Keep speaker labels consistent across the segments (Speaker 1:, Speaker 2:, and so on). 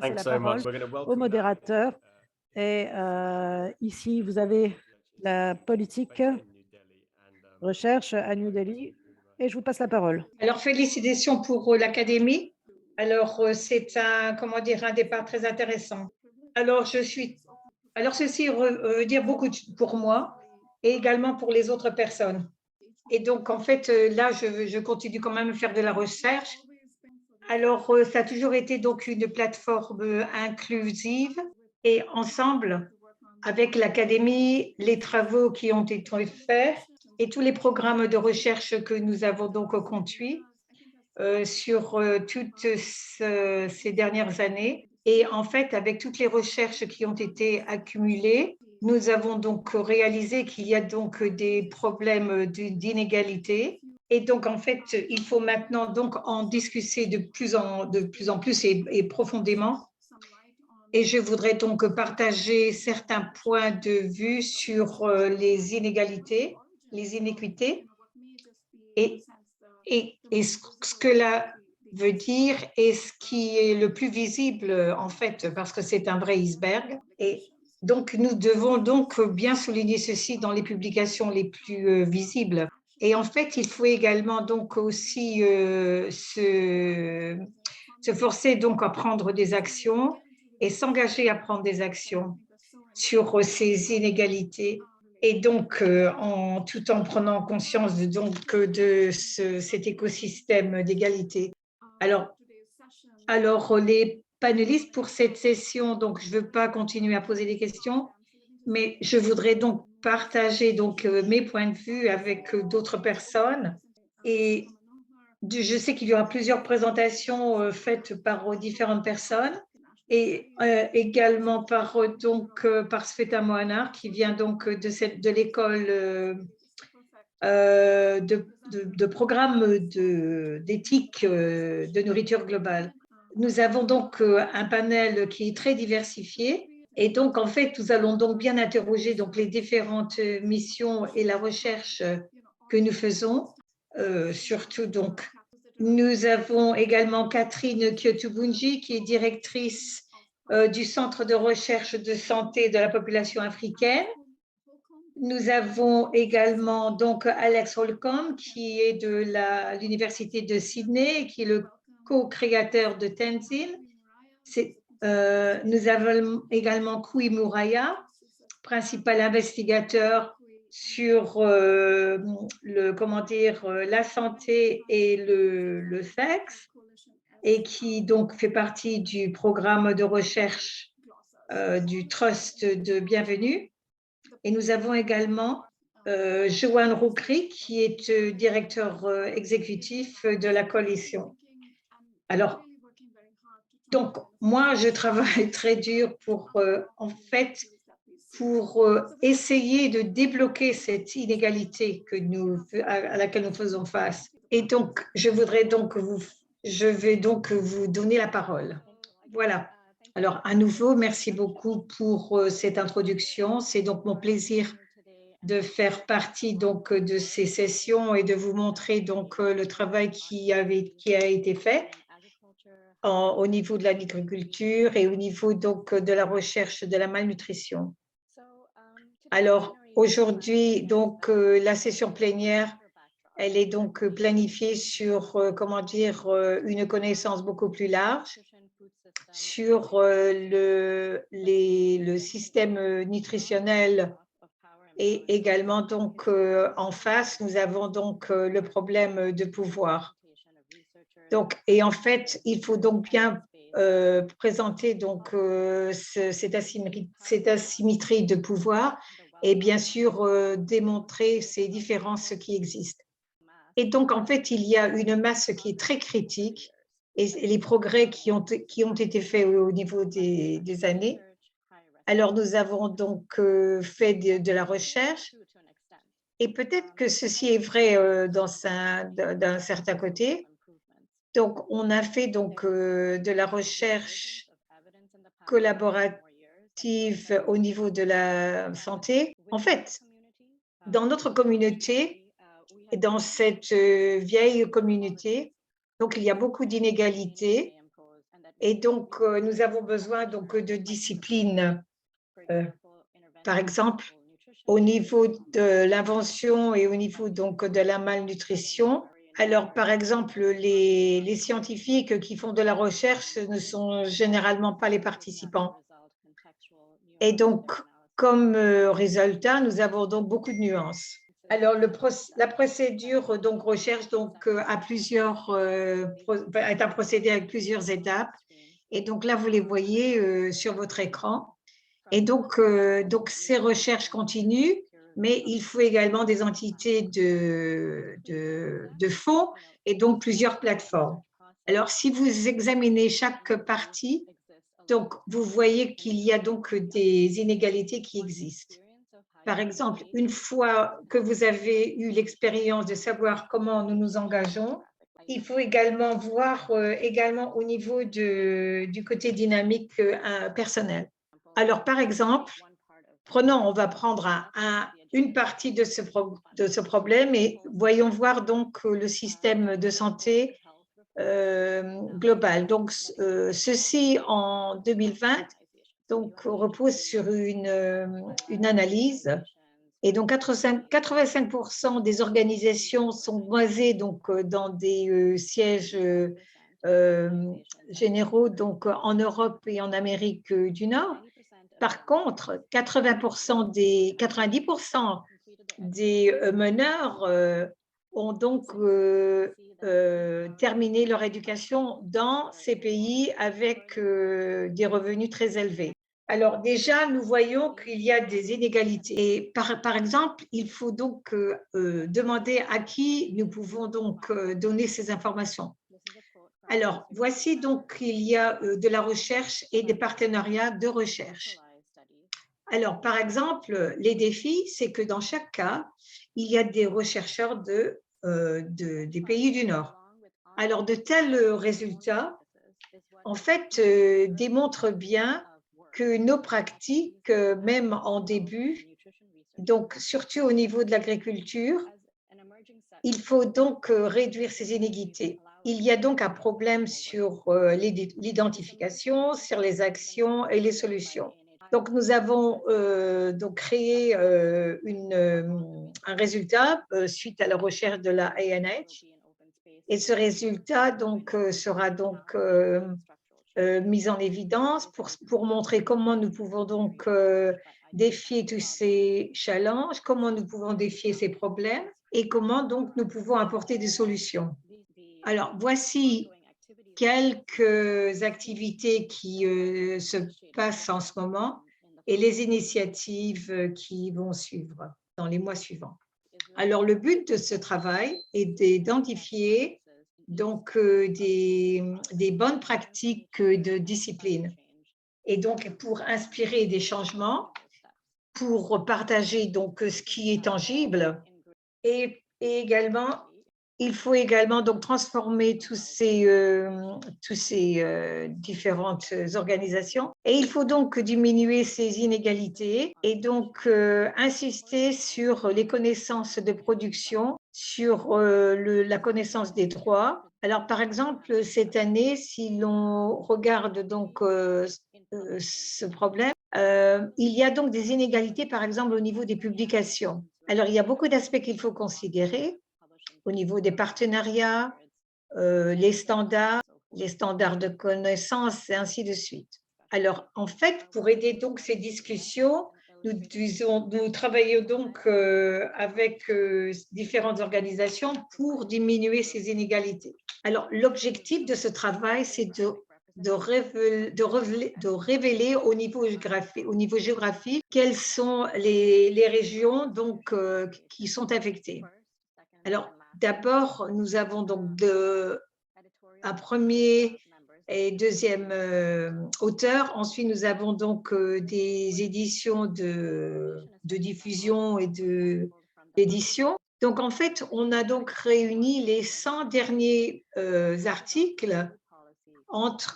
Speaker 1: passer la parole au modérateur. Et ici, vous avez la politique recherche à New Delhi et je vous passe la parole.
Speaker 2: Alors, félicitations pour l'académie. Alors, c'est un, comment dire, un départ très intéressant. Alors, ceci veut dire beaucoup pour moi et également pour les autres personnes. Et donc, en fait, là, je continue quand même à faire de la recherche. Alors, ça a toujours été donc une plateforme inclusive et ensemble, avec l'académie, les travaux qui ont été faits et tous les programmes de recherche que nous avons donc conduits sur ces dernières années. Et en fait, avec toutes les recherches qui ont été accumulées, nous avons donc réalisé qu'il y a donc des problèmes d'inégalité. Et donc, en fait, il faut maintenant donc en discuter de plus en plus et profondément. Et je voudrais donc partager certains points de vue sur les inégalités, les inéquités et ce que là veut dire et ce qui est le plus visible en fait, parce que c'est un vrai iceberg. Et donc, nous devons donc bien souligner ceci dans les publications les plus visibles. Et en fait, il faut également donc aussi se forcer donc à prendre des actions et s'engager à prendre des actions sur ces inégalités et donc tout en prenant conscience cet écosystème d'égalité. Alors, les panélistes pour cette session, donc je ne veux pas continuer à poser des questions, mais je voudrais donc partager donc mes points de vue avec d'autres personnes et je sais qu'il y aura plusieurs présentations faites par différentes personnes et également par Sveta Mohanar qui vient donc de l'école de programme d'éthique de nourriture globale. Nous avons donc un panel qui est très diversifié et donc en fait nous allons donc bien interroger donc les différentes missions et la recherche que nous faisons, surtout donc. Nous avons également Catherine Kyotubunji qui est directrice du Centre de recherche de santé de la population africaine. Nous avons également donc Alex Holcomb qui est de l'Université de Sydney, qui est le co-créateur de Tenzin. Nous avons également Kui Muraya, principal investigateur sur la santé et le sexe, et qui donc fait partie du programme de recherche du Trust de Bienvenue. Et nous avons également Johan Roukri, qui est directeur exécutif de la coalition. Alors, donc, moi, je travaille très dur pour, essayer de débloquer cette inégalité à laquelle nous faisons face. Et donc, je vais donc vous donner la parole. Voilà. Alors, à nouveau, merci beaucoup pour cette introduction. C'est donc mon plaisir de faire partie donc de ces sessions et de vous montrer donc le travail qui a été fait au niveau de l'agriculture et au niveau donc de la recherche de la malnutrition. Alors aujourd'hui donc la session plénière, elle est donc planifiée sur une connaissance beaucoup plus large sur le système nutritionnel. Et également, donc, en face, nous avons donc le problème de pouvoir. Donc, et en fait, il faut donc bien présenter donc cette asymétrie de pouvoir et bien sûr démontrer ces différences qui existent. Et donc, en fait, il y a une masse qui est très critique et les progrès qui ont été faits au niveau des années. Alors, nous avons donc fait de la recherche et peut-être que ceci est vrai d'un certain côté. Donc, on a fait donc de la recherche collaborative au niveau de la santé. En fait, dans notre communauté, et dans cette vieille communauté, donc il y a beaucoup d'inégalités Et donc, nous avons besoin donc de disciplines, par exemple, au niveau de l'invention et au niveau donc de la malnutrition. Alors, par exemple, les scientifiques qui font de la recherche ne sont généralement pas les participants. Et donc, comme résultat, nous avons donc beaucoup de nuances. Alors, la procédure donc recherche donc est un procédé avec plusieurs étapes. Et donc là, vous les voyez sur votre écran. Et donc ces recherches continuent, mais il faut également des entités de fonds et donc plusieurs plateformes. Alors, si vous examinez chaque partie, donc vous voyez qu'il y a donc des inégalités qui existent. Par exemple, une fois que vous avez eu l'expérience de savoir comment nous nous engageons, il faut également voir également au niveau du côté dynamique personnel. Alors, par exemple, on va prendre une partie de ce problème et voyons voir donc le système de santé global. Donc, ceci en 2020 donc, repose sur une analyse. Et donc, 85% des organisations sont basées donc, dans des sièges généraux donc, en Europe et en Amérique du Nord. Par contre, 90% des meneurs ont donc terminé leur éducation dans ces pays avec des revenus très élevés. Alors déjà, nous voyons qu'il y a des inégalités. Et par exemple, il faut donc demander à qui nous pouvons donc donner ces informations. Alors, voici donc qu'il y a de la recherche et des partenariats de recherche. Alors, par exemple, les défis, c'est que dans chaque cas, il y a des chercheurs des pays du Nord. Alors, de tels résultats, en fait, démontrent bien que nos pratiques, même en début, donc surtout au niveau de l'agriculture, il faut donc réduire ces inégalités. Il y a donc un problème sur l'identification, sur les actions et les solutions. Donc, nous avons donc créé un résultat suite à la recherche de la ANH. Et ce résultat donc, sera donc mis en évidence pour montrer comment nous pouvons donc défier tous ces challenges, comment nous pouvons défier ces problèmes et comment donc nous pouvons apporter des solutions. Alors, voici quelques activités qui se passent en ce moment et les initiatives qui vont suivre dans les mois suivants. Alors, le but de ce travail est d'identifier donc des bonnes pratiques de discipline et donc pour inspirer des changements, pour partager donc ce qui est tangible et également il faut également donc transformer tous ces différentes organisations et il faut donc diminuer ces inégalités et donc insister sur les connaissances de production, sur la connaissance des droits. Alors, par exemple, cette année, si l'on regarde donc ce problème, il y a donc des inégalités, par exemple, au niveau des publications. Alors, il y a beaucoup d'aspects qu'il faut considérer au niveau des partenariats, les standards de connaissances et ainsi de suite. Alors, en fait, pour aider donc ces discussions, nous travaillons donc avec différentes organisations pour diminuer ces inégalités. Alors, l'objectif de ce travail, c'est de révéler au niveau géographique quelles sont les régions donc, qui sont affectées. Alors, d'abord, nous avons donc un premier et deuxième auteur. Ensuite, nous avons donc des éditions de diffusion et d'édition. Donc, en fait, on a donc réuni les 100 derniers articles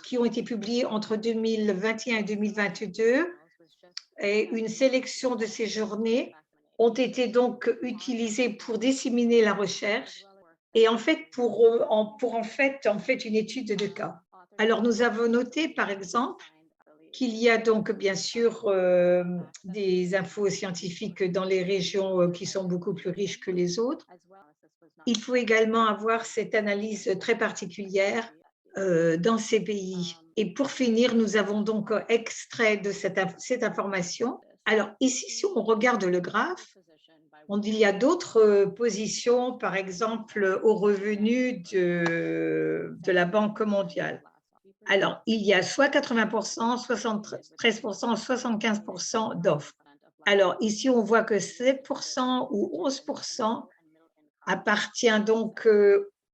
Speaker 2: qui ont été publiés entre 2021 et 2022. Et une sélection de ces journées ont été donc utilisées pour disséminer la recherche et en fait pour en fait une étude de cas. Alors, nous avons noté, par exemple, qu'il y a donc bien sûr des infos scientifiques dans les régions qui sont beaucoup plus riches que les autres. Il faut également avoir cette analyse très particulière dans ces pays. Et pour finir, nous avons donc extrait de cette information. Alors ici, si on regarde le graphe, il y a d'autres positions, par exemple, aux revenus de la Banque mondiale. Alors, il y a soit 80%, 73%, 75% d'offres. Alors, ici, on voit que 7% ou 11% appartient donc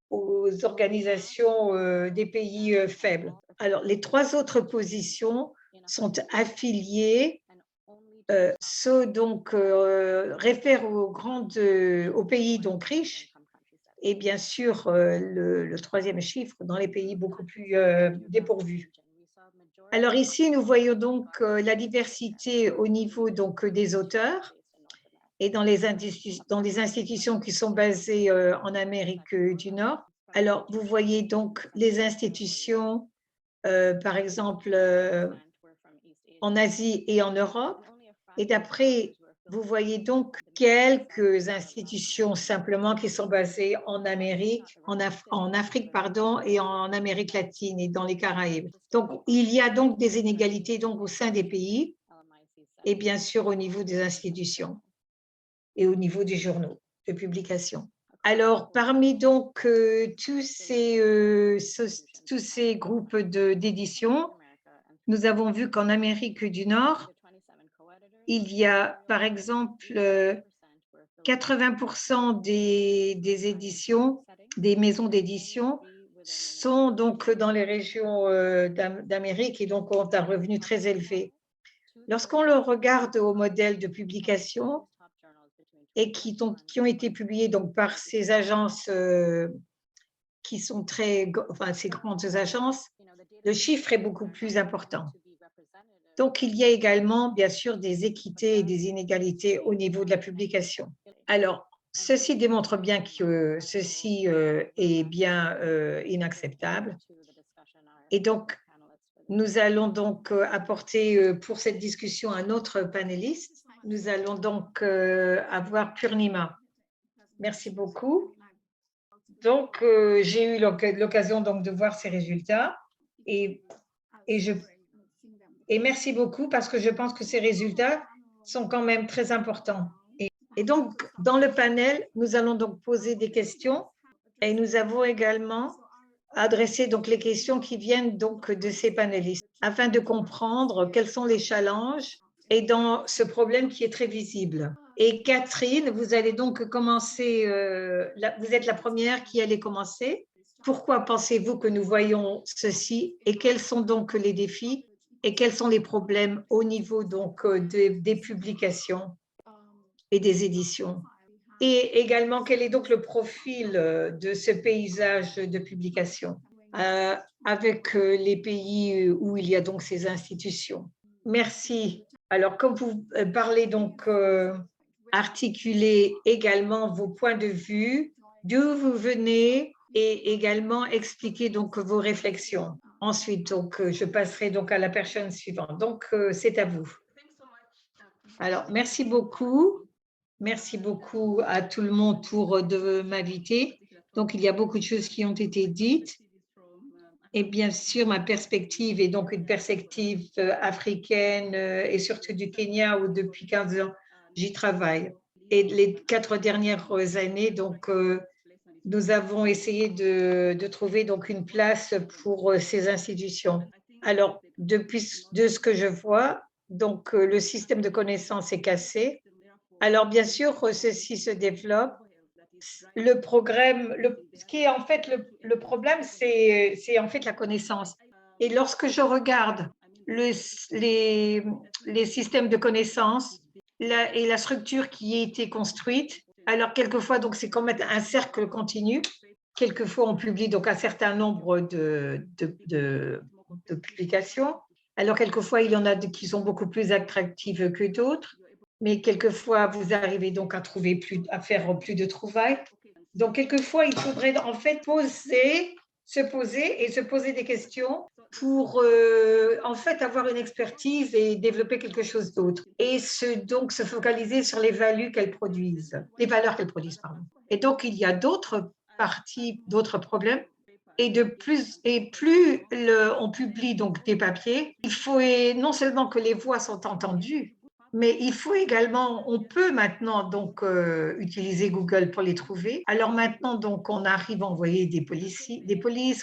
Speaker 2: aux organisations des pays faibles. Alors, les 3 autres positions sont affiliées, ceux donc réfèrent aux pays donc riches, et bien sûr le 3e chiffre dans les pays beaucoup plus dépourvus. Alors ici, nous voyons donc la diversité au niveau donc des auteurs et dans les institutions qui sont basées en Amérique du Nord. Alors, vous voyez donc les institutions, par exemple, en Asie et en Europe. Et d'après, vous voyez donc quelques institutions simplement qui sont basées en Amérique, en Afrique, pardon, et en Amérique latine et dans les Caraïbes. Donc, il y a donc des inégalités donc au sein des pays et bien sûr au niveau des institutions et au niveau des journaux de publication. Alors, parmi donc tous ces groupes d'édition, nous avons vu qu'en Amérique du Nord, il y a par exemple 80% des éditions, des maisons d'édition sont donc dans les régions d'Amérique et donc ont un revenu très élevé. Lorsqu'on le regarde au modèle de publication et qui ont été publiés donc par ces agences qui sont ces grandes agences, le chiffre est beaucoup plus important. Donc, il y a également, bien sûr, des équités et des inégalités au niveau de la publication. Alors, ceci démontre bien que ceci est bien inacceptable. Et donc, nous allons donc apporter pour cette discussion un autre panéliste. Nous allons donc avoir Purnima. Merci beaucoup. Donc, j'ai eu l'occasion donc de voir ces résultats et merci beaucoup parce que je pense que ces résultats sont quand même très importants. Et donc, dans le panel, nous allons donc poser des questions et nous avons également adressé donc les questions qui viennent donc de ces panélistes afin de comprendre quels sont les challenges et dans ce problème qui est très visible. Et Catherine, vous allez donc commencer, vous êtes la première qui allait commencer. Pourquoi pensez-vous que nous voyons ceci et quels sont donc les défis et quels sont les problèmes au niveau donc des publications et des éditions? Et également, quel est donc le profil de ce paysage de publication avec les pays où il y a donc ces institutions? Merci. Alors, comme vous parlez donc, articuler également vos points de vue, d'où vous venez et également expliquer donc vos réflexions. Ensuite, donc, je passerai donc à la personne suivante. Donc, c'est à vous. Alors, merci beaucoup. Merci beaucoup à tout le monde pour de m'inviter. Donc, il y a beaucoup de choses qui ont été dites. Et bien sûr, ma perspective est donc une perspective africaine et surtout du Kenya où depuis 15 ans, j'y travaille. Et les 4 dernières années, donc, nous avons essayé de trouver donc une place pour ces institutions. Alors, de ce que je vois, donc, le système de connaissances est cassé. Alors, bien sûr, ceci se développe. Ce qui est en fait le problème, c'est en fait la connaissance. Et lorsque je regarde les systèmes de connaissances et la structure qui a été construite, alors quelquefois, donc c'est comme un cercle continu. Quelquefois, on publie donc un certain nombre de publications. Alors, quelquefois, il y en a qui sont beaucoup plus attractives que d'autres. Mais quelquefois, vous arrivez donc à faire plus de trouvailles. Donc, quelquefois, il faudrait en fait poser se poser des questions pour en fait avoir une expertise et développer quelque chose d'autre. Et donc se focaliser sur les valeurs qu'elles produisent, pardon. Et donc il y a d'autres parties, d'autres problèmes. Et plus on publie donc des papiers, il faut non seulement que les voix sont entendues, mais il faut également, on peut maintenant donc utiliser Google pour les trouver. Alors maintenant, donc, on arrive à envoyer des polices,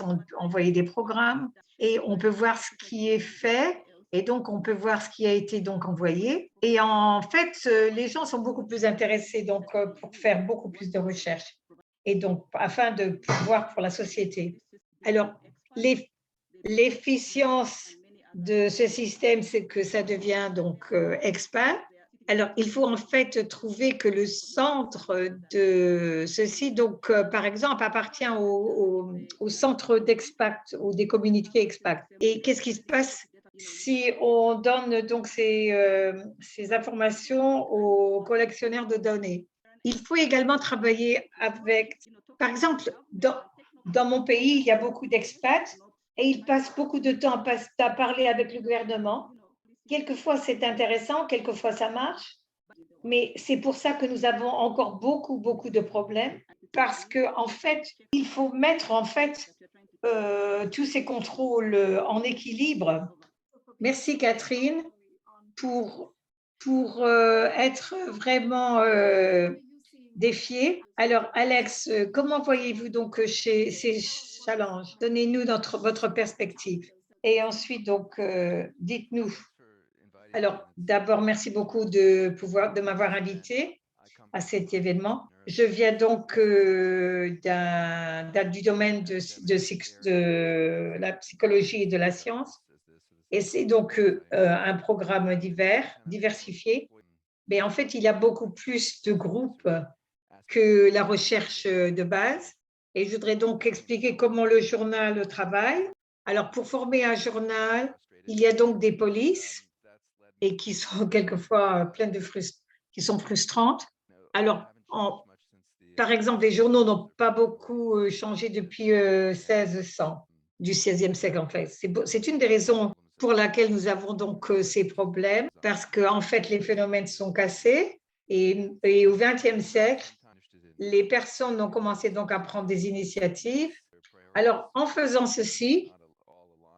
Speaker 2: on peut envoyer des programmes et on peut voir ce qui est fait. Et donc, on peut voir ce qui a été donc envoyé. Et en fait, les gens sont beaucoup plus intéressés donc pour faire beaucoup plus de recherches. Et donc, afin de pouvoir pour la société. Alors, l'efficience de ce système, c'est que ça devient donc expat. Alors, il faut en fait trouver que le centre de ceci, donc par exemple, appartient au centre d'expat ou des communautés expat. Et qu'est-ce qui se passe si on donne donc ces informations aux collectionneurs de données? Il faut également travailler avec, par exemple, dans mon pays, il y a beaucoup d'expats et ils passent beaucoup de temps à parler avec le gouvernement. Quelquefois, c'est intéressant, quelquefois, ça marche. Mais c'est pour ça que nous avons encore beaucoup, beaucoup de problèmes parce qu'en fait, il faut mettre en fait tous ces contrôles en équilibre. Merci Catherine pour être vraiment défiée. Alors Alex, comment voyez-vous donc ces challenges? Donnez-nous votre perspective. Et ensuite, donc, dites-nous. Alors, d'abord, merci beaucoup de m'avoir invité à cet événement. Je viens donc du domaine de la psychologie et de la science. Et c'est donc un programme diversifié. Mais en fait, il y a beaucoup plus de groupes que la recherche de base. Et je voudrais donc expliquer comment le journal travaille. Alors, pour former un journal, il y a donc des polices et qui sont quelquefois pleines qui sont frustrantes. Alors, par exemple, les journaux n'ont pas beaucoup changé depuis 1600, du XVIe siècle en fait. C'est une des raisons pour laquelle nous avons donc ces problèmes, parce qu'en fait, les phénomènes sont cassés et au XXe siècle, les personnes ont commencé donc à prendre des initiatives. Alors, en faisant ceci,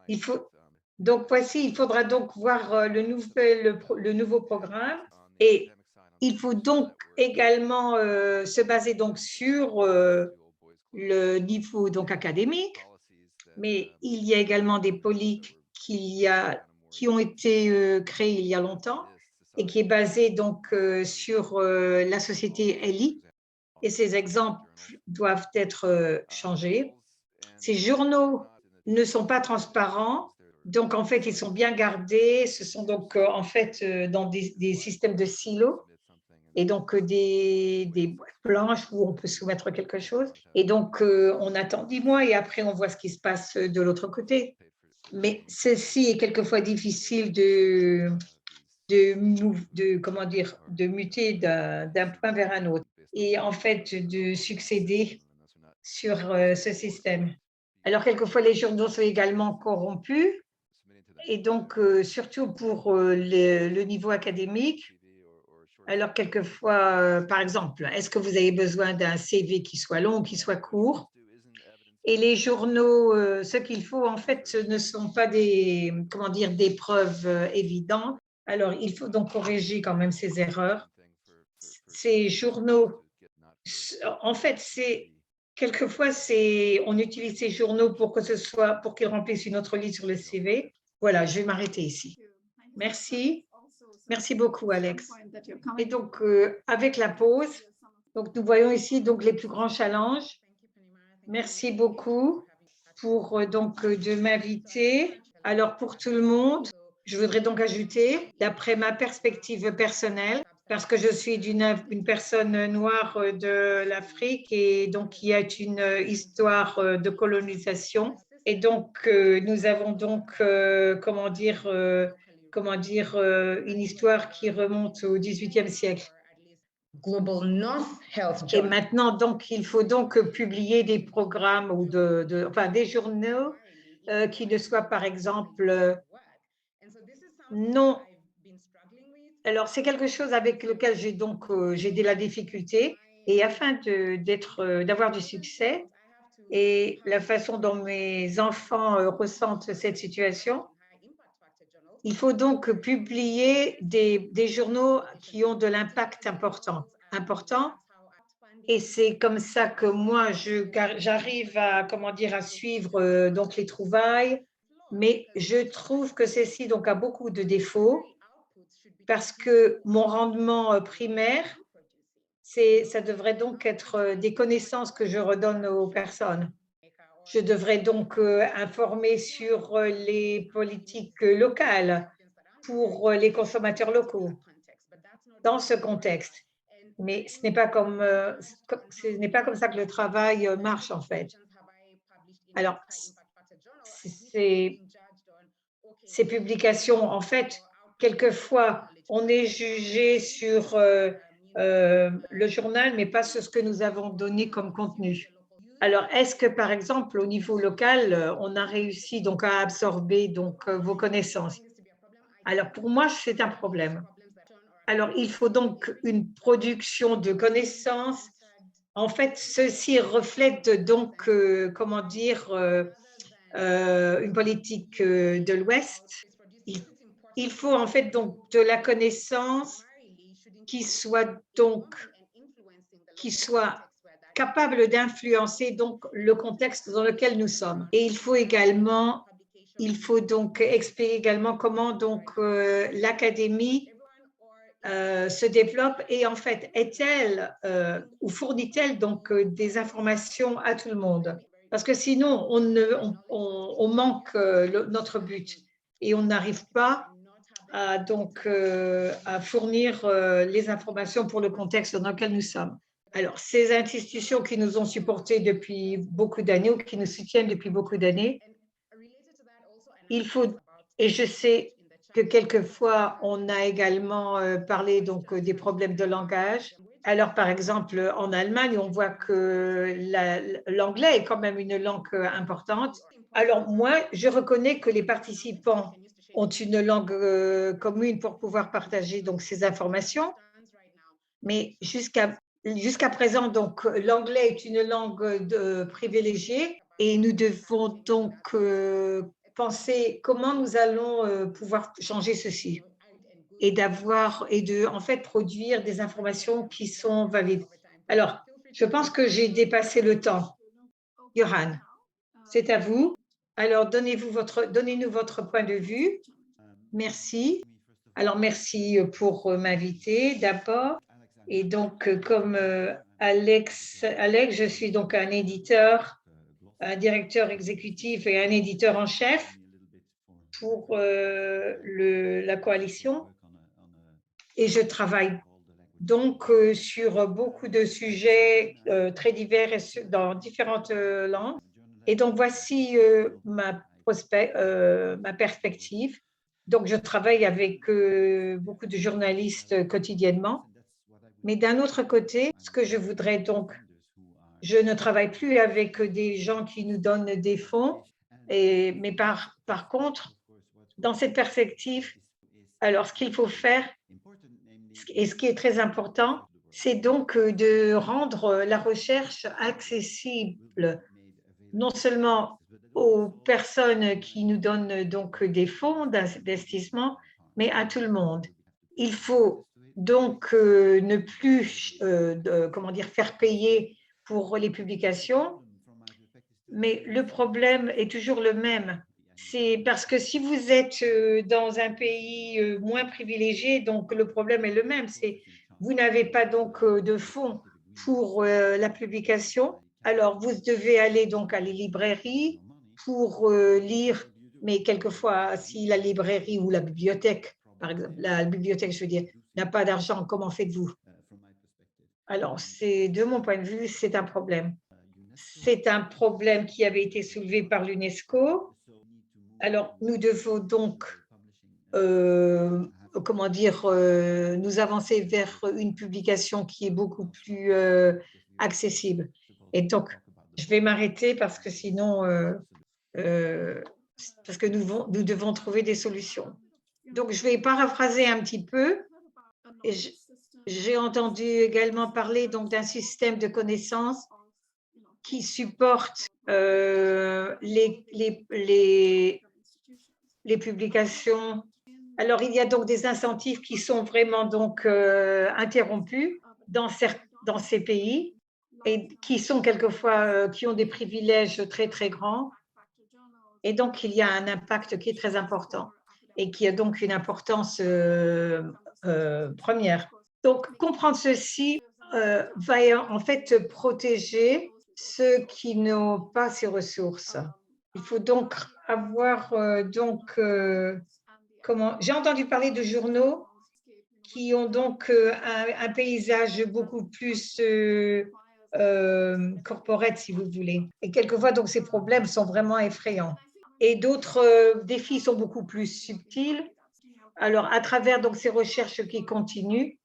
Speaker 2: il faudra donc voir le nouveau programme et il faut donc également se baser donc sur le niveau donc académique, mais il y a également des politiques qui ont été créées il y a longtemps et qui est basée donc sur la société ELI. Et ces exemples doivent être changés. Ces journaux ne sont pas transparents, donc en fait, ils sont bien gardés. Ce sont donc en fait dans des systèmes de silos et donc des boîtes blanches où on peut soumettre quelque chose. Et donc, on attend 10 mois et après, on voit ce qui se passe de l'autre côté. Mais ceci est quelquefois difficile comment dire, de muter d'un point vers un autre et en fait de succéder sur ce système. Alors, quelquefois, les journaux sont également corrompus et donc, surtout pour le niveau académique. Alors, quelquefois, par exemple, est-ce que vous avez besoin d'un CV qui soit long ou qui soit court? Et les journaux, ce qu'il faut, en fait, ce ne sont pas comment dire, des preuves évidentes. Alors, il faut donc corriger quand même ces erreurs. Ces journaux, en fait, quelquefois, on utilise ces journaux pour qu'ils remplissent une autre ligne sur le CV. Voilà, je vais m'arrêter ici. Merci. Merci beaucoup, Alex. Et donc, avec la pause, donc nous voyons ici donc les plus grands challenges. Merci beaucoup pour de m'inviter. Alors, pour tout le monde, je voudrais donc ajouter, d'après ma perspective personnelle, parce que je suis une personne noire de l'Afrique et donc qui a une histoire de colonisation. Et donc, nous avons donc, comment dire, une histoire qui remonte au XVIIIe siècle. Et maintenant, donc, il faut donc publier des programmes ou enfin, des journaux qui ne soient, par exemple, non. Alors, c'est quelque chose avec lequel j'ai de la difficulté. Et afin d'avoir du succès et la façon dont mes enfants ressentent cette situation, il faut donc publier des journaux qui ont de l'impact important. Et c'est comme ça que moi, j'arrive à, comment dire, à suivre donc les trouvailles. Mais je trouve que ceci donc a beaucoup de défauts parce que mon rendement primaire, ça devrait donc être des connaissances que je redonne aux personnes. Je devrais donc informer sur les politiques locales pour les consommateurs locaux dans ce contexte. Mais ce n'est pas comme ça que le travail marche en fait. Alors, ces, ces publications, en fait, quelquefois, on est jugé sur le journal, mais pas sur ce que nous avons donné comme contenu. Alors, est-ce que, par exemple, au niveau local, on a réussi donc à absorber donc vos connaissances? Alors, pour moi, c'est un problème. Alors, il faut donc une production de connaissances. En fait, ceci reflète donc, comment dire, une politique de l'Ouest. Il, il faut en fait donc de la connaissance qui soit donc qui soit capable d'influencer donc le contexte dans lequel nous sommes. Et il faut donc expliquer également comment donc l'académie se développe et en fait est-elle ou fournit-elle donc des informations à tout le monde? Parce que sinon on manque notre but et on n'arrive pas à fournir les informations pour le contexte dans lequel nous sommes. Alors, ces institutions qui nous ont supportés depuis beaucoup d'années ou qui nous soutiennent depuis beaucoup d'années, il faut, et je sais que quelquefois, on a également parlé donc des problèmes de langage. Alors, par exemple, en Allemagne, on voit que l'anglais est quand même une langue importante. Alors, moi, je reconnais que les participants ont une langue commune pour pouvoir partager donc ces informations, mais jusqu'à présent, donc l'anglais est une langue privilégiée et nous devons donc penser comment nous allons pouvoir changer ceci et de en fait produire des informations qui sont valides. Alors, je pense que j'ai dépassé le temps. Johan, c'est à vous. Alors, donnez-nous votre point de vue. Merci. Alors, merci pour m'inviter d'abord. Et donc, comme Alex, je suis donc un éditeur, un directeur exécutif et un éditeur en chef pour la coalition. Et je travaille donc sur beaucoup de sujets très divers et dans différentes langues. Et donc, voici ma perspective. Donc, je travaille avec beaucoup de journalistes quotidiennement. Mais d'un autre côté, ce que je voudrais donc, je ne travaille plus avec des gens qui nous donnent des fonds, mais par contre, dans cette perspective, alors ce qu'il faut faire, et ce qui est très important, c'est donc de rendre la recherche accessible non seulement aux personnes qui nous donnent donc des fonds d'investissement, mais à tout le monde. Il faut donc ne plus comment dire, faire payer pour les publications, mais le problème est toujours le même. C'est parce que si vous êtes dans un pays moins privilégié, donc le problème est le même. C'est vous n'avez pas donc de fonds pour la publication. Alors vous devez aller donc à les librairies pour lire, mais quelquefois si la librairie ou la bibliothèque, par exemple, la bibliothèque, je veux dire, n'a pas d'argent, comment faites-vous? Alors c'est de mon point de vue, c'est un problème. C'est un problème qui avait été soulevé par l'UNESCO. Alors, nous devons donc comment dire, nous avancer vers une publication qui est beaucoup plus accessible. Et donc, je vais m'arrêter parce que sinon, parce que nous devons trouver des solutions. Donc, je vais paraphraser un petit peu. Et j'ai entendu également parler donc d'un système de connaissances qui supporte les publications. Alors, il y a donc des incentives qui sont vraiment donc interrompus dans ces pays et qui sont quelquefois, qui ont des privilèges très, très grands. Et donc, il y a un impact qui est très important et qui a donc une importance première. Donc, comprendre ceci va en fait protéger ceux qui n'ont pas ces ressources. Il faut donc avoir j'ai entendu parler de journaux qui ont donc un paysage beaucoup plus corporate, si vous voulez. Et quelquefois, donc, ces problèmes sont vraiment effrayants. Et d'autres défis sont beaucoup plus subtils. Alors, à travers donc ces recherches qui continuent,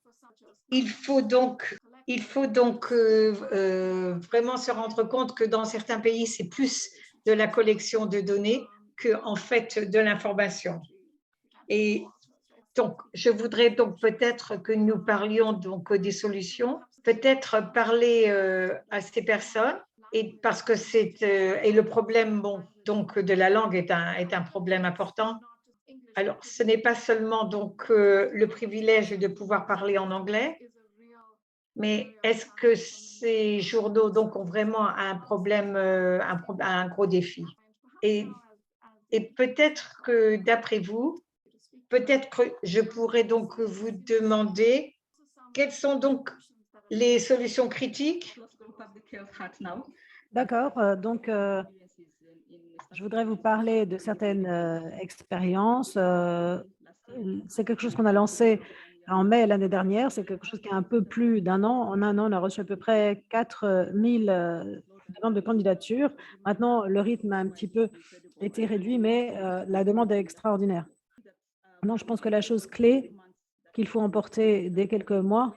Speaker 2: il faut donc vraiment se rendre compte que dans certains pays, c'est plus de la collection de données que en fait de l'information. Et donc, je voudrais donc peut-être que nous parlions donc des solutions, peut-être parler à ces personnes, et parce que et le problème donc de la langue est un problème important. Alors, ce n'est pas seulement donc le privilège de pouvoir parler en anglais, mais est-ce que ces journaux donc ont vraiment un problème, un gros défi? Et, et peut-être que d'après vous, peut-être que je pourrais donc vous demander quelles sont donc les solutions critiques.
Speaker 1: D'accord, donc je voudrais vous parler de certaines expériences. C'est quelque chose qu'on a lancé en mai l'année dernière. C'est quelque chose qui a un peu plus d'un an. En un an, on a reçu à peu près 4000 demandes de candidature. Maintenant, le rythme a un petit peu été réduit, mais la demande est extraordinaire. Non, je pense que la chose clé qu'il faut emporter dès quelques mois,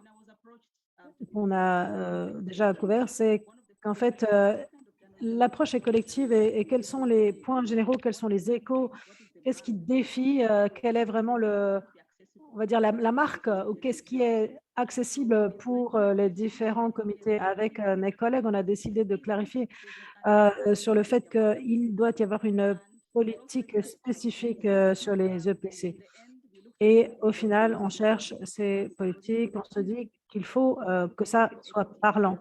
Speaker 1: qu'on a déjà couvert, c'est qu'en fait, l'approche est collective et quels sont les points généraux, quels sont les échos, qu'est-ce qui défie, quel est vraiment on va dire la marque ou qu'est-ce qui est accessible pour les différents comités. Avec mes collègues, on a décidé de clarifier sur le fait qu'il doit y avoir une politique spécifique sur les EPC. Et au final, on cherche ces politiques, on se dit qu'il faut que ça soit parlant.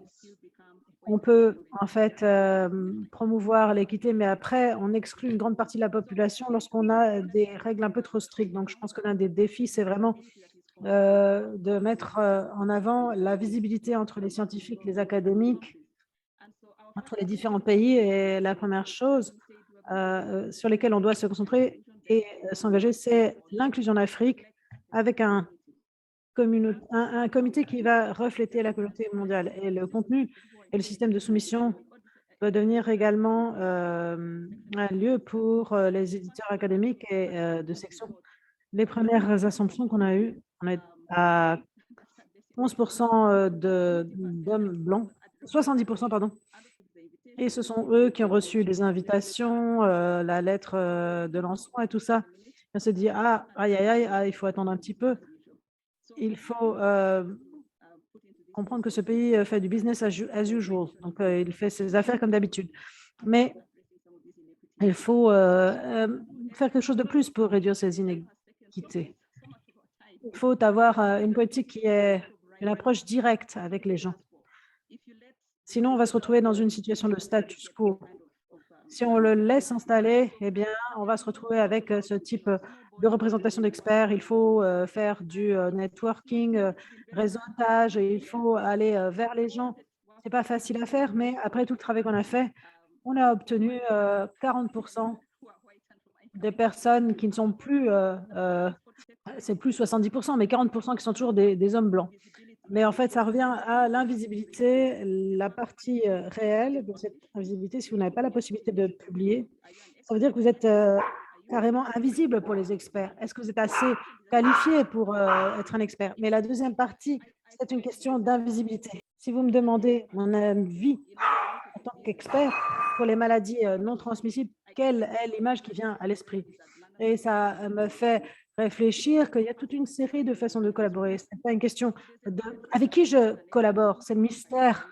Speaker 1: On peut en fait promouvoir l'équité, mais après, on exclut une grande partie de la population lorsqu'on a des règles un peu trop strictes. Donc, je pense que l'un des défis, c'est vraiment de mettre en avant la visibilité entre les scientifiques, les académiques, entre les différents pays. Et la première chose sur lesquelles on doit se concentrer et s'engager, c'est l'inclusion d'Afrique avec un comité qui va refléter la communauté mondiale. Et le contenu et le système de soumission doit devenir également un lieu pour les éditeurs académiques et de section. Les premières assumptions qu'on a eues, on est à 11% d'hommes blancs, 70%, pardon. Et ce sont eux qui ont reçu les invitations, la lettre de lancement et tout ça. On se dit, ah, aïe, aïe, aïe, ah, il faut attendre un petit peu. Il faut comprendre que ce pays fait du business as usual. Donc, il fait ses affaires comme d'habitude. Mais il faut faire quelque chose de plus pour réduire ces inéquités. Il faut avoir une politique qui est une approche directe avec les gens. Sinon, on va se retrouver dans une situation de status quo. Si on le laisse installer, eh bien, on va se retrouver avec ce type de représentation d'experts. Il faut faire du networking, réseautage, et il faut aller vers les gens. Ce n'est pas facile à faire, mais après tout le travail qu'on a fait, on a obtenu 40% des personnes qui ne sont plus, c'est plus 70%, mais 40% qui sont toujours des hommes blancs. Mais en fait, ça revient à l'invisibilité, la partie réelle de cette invisibilité. Si vous n'avez pas la possibilité de publier, ça veut dire que vous êtes carrément invisible pour les experts. Est-ce que vous êtes assez qualifié pour être un expert? Mais la deuxième partie, c'est une question d'invisibilité. Si vous me demandez mon avis en tant qu'expert pour les maladies non transmissibles, quelle est l'image qui vient à l'esprit? Et ça me fait réfléchir qu'il y a toute une série de façons de collaborer. Ce n'est pas une question de avec qui je collabore, c'est le mystère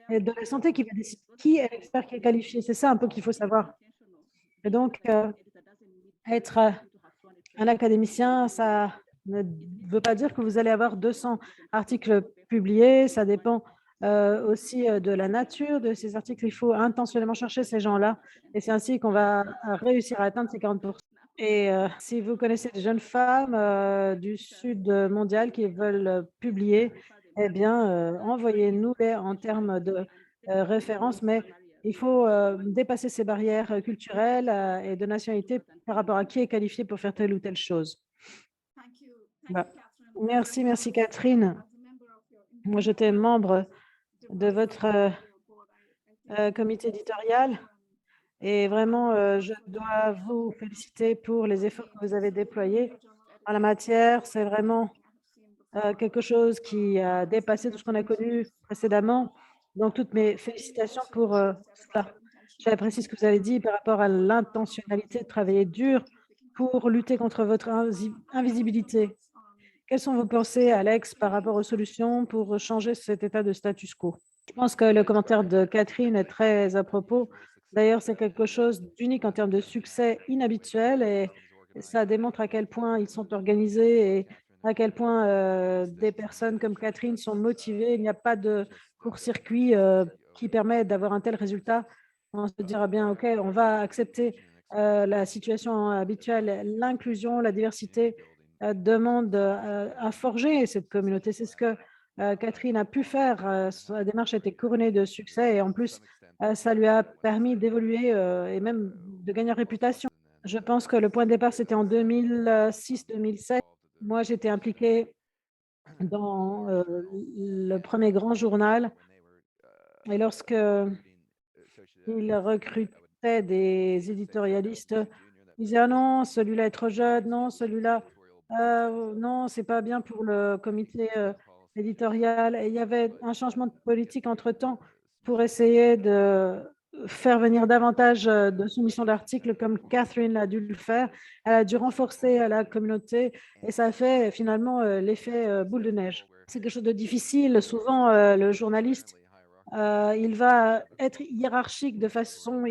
Speaker 1: de la santé qui va décider qui est l'expert qui est qualifié. C'est ça un peu qu'il faut savoir. Et donc, être un académicien, ça ne veut pas dire que vous allez avoir 200 articles publiés. Ça dépend aussi de la nature de ces articles. Il faut intentionnellement chercher ces gens-là. Et c'est ainsi qu'on va réussir à atteindre ces 40%. Et si vous connaissez des jeunes femmes du sud mondial qui veulent publier, eh bien, envoyez-nous-les en termes de références. Mais il faut dépasser ces barrières culturelles et de nationalité par rapport à qui est qualifié pour faire telle ou telle chose. Bah, merci, merci Catherine. Moi, j'étais membre de votre comité éditorial et vraiment, je dois vous féliciter pour les efforts que vous avez déployés en la matière. C'est vraiment quelque chose qui a dépassé tout ce qu'on a connu précédemment. Donc, toutes mes félicitations pour cela. J'apprécie ce que vous avez dit par rapport à l'intentionnalité de travailler dur pour lutter contre votre invisibilité. Quelles sont vos pensées, Alex, par rapport aux solutions pour changer cet état de status quo? Je pense que le commentaire de Catherine est très à propos. D'ailleurs, c'est quelque chose d'unique en termes de succès inhabituel et ça démontre à quel point ils sont organisés et à quel point des personnes comme Catherine sont motivées. Il n'y a pas de court-circuit qui permet d'avoir un tel résultat. On se dira bien, OK, on va accepter la situation habituelle, l'inclusion, la diversité demande à forger cette communauté. C'est ce que Catherine a pu faire. Sa démarche a été couronnée de succès et en plus, ça lui a permis d'évoluer et même de gagner en réputation. Je pense que le point de départ, c'était en 2006-2007. Moi, j'étais impliquée dans le premier grand journal et lorsque il recrutait des éditorialistes, ils disaient: «Ah non, celui-là est trop jeune, non, celui-là, non, c'est pas bien pour le comité éditorial». Et il y avait un changement de politique entre-temps pour essayer de faire venir davantage de soumissions d'articles comme Catherine a dû le faire. Elle a dû renforcer la communauté et ça a fait finalement l'effet boule de neige. C'est quelque chose de difficile. Souvent, le journaliste il va être hiérarchique de façon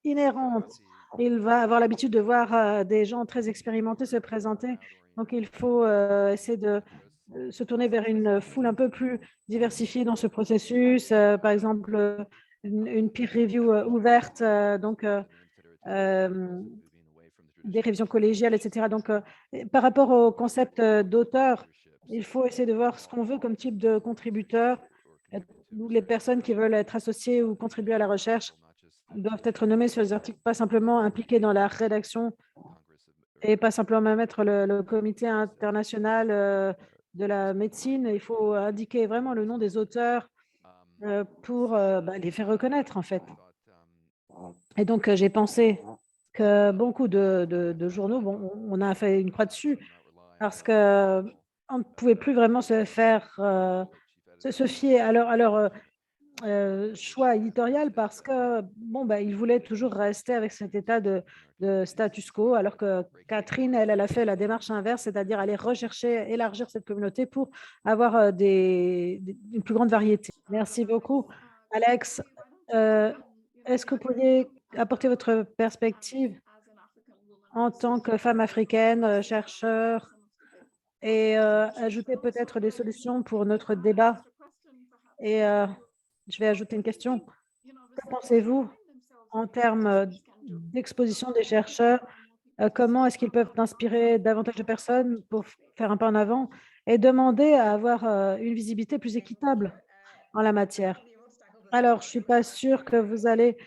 Speaker 1: inhérente. Il va avoir l'habitude de voir des gens très expérimentés se présenter. Donc, il faut essayer de se tourner vers une foule un peu plus diversifiée dans ce processus. Par exemple, une peer review ouverte, donc des révisions collégiales, etc. Donc, par rapport au concept d'auteur, il faut essayer de voir ce qu'on veut comme type de contributeur. Ou les personnes qui veulent être associées ou contribuer à la recherche doivent être nommées sur les articles, pas simplement impliquées dans la rédaction et pas simplement mettre le comité international de la médecine. Il faut indiquer vraiment le nom des auteurs pour les faire reconnaître, en fait. Et donc, j'ai pensé que beaucoup de journaux, bon, on a fait une croix dessus parce qu'on ne pouvait plus vraiment se faire, se fier à leur choix éditorial parce que, bon, ils voulaient toujours rester avec cet état de status quo, alors que Catherine, elle a fait la démarche inverse, c'est-à-dire aller rechercher, élargir cette communauté pour avoir une plus grande variété. Merci beaucoup. Alex, euh, est-ce que vous pourriez apporter votre perspective en tant que femme africaine, chercheur, et ajouter peut-être des solutions pour notre débat? Et je vais ajouter une question. Que pensez-vous en termes d'exposition des chercheurs? Comment est-ce qu'ils peuvent inspirer davantage de personnes pour faire un pas en avant et demander à avoir une visibilité plus équitable en la matière? Alors, je ne suis pas sûre que vous allez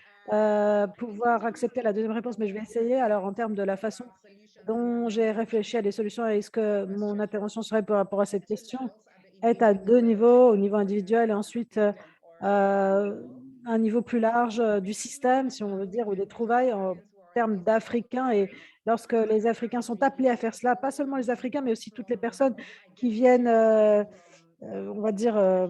Speaker 1: pouvoir accepter la deuxième réponse, mais je vais essayer. Alors, en termes de la façon dont j'ai réfléchi à des solutions et ce que mon intervention serait par rapport à cette question, est à 2 niveaux, au niveau individuel et ensuite un niveau plus large du système, si on veut dire, ou des trouvailles termes d'Africains. Et lorsque les Africains sont appelés à faire cela, pas seulement les Africains, mais aussi toutes les personnes qui viennent, on va dire,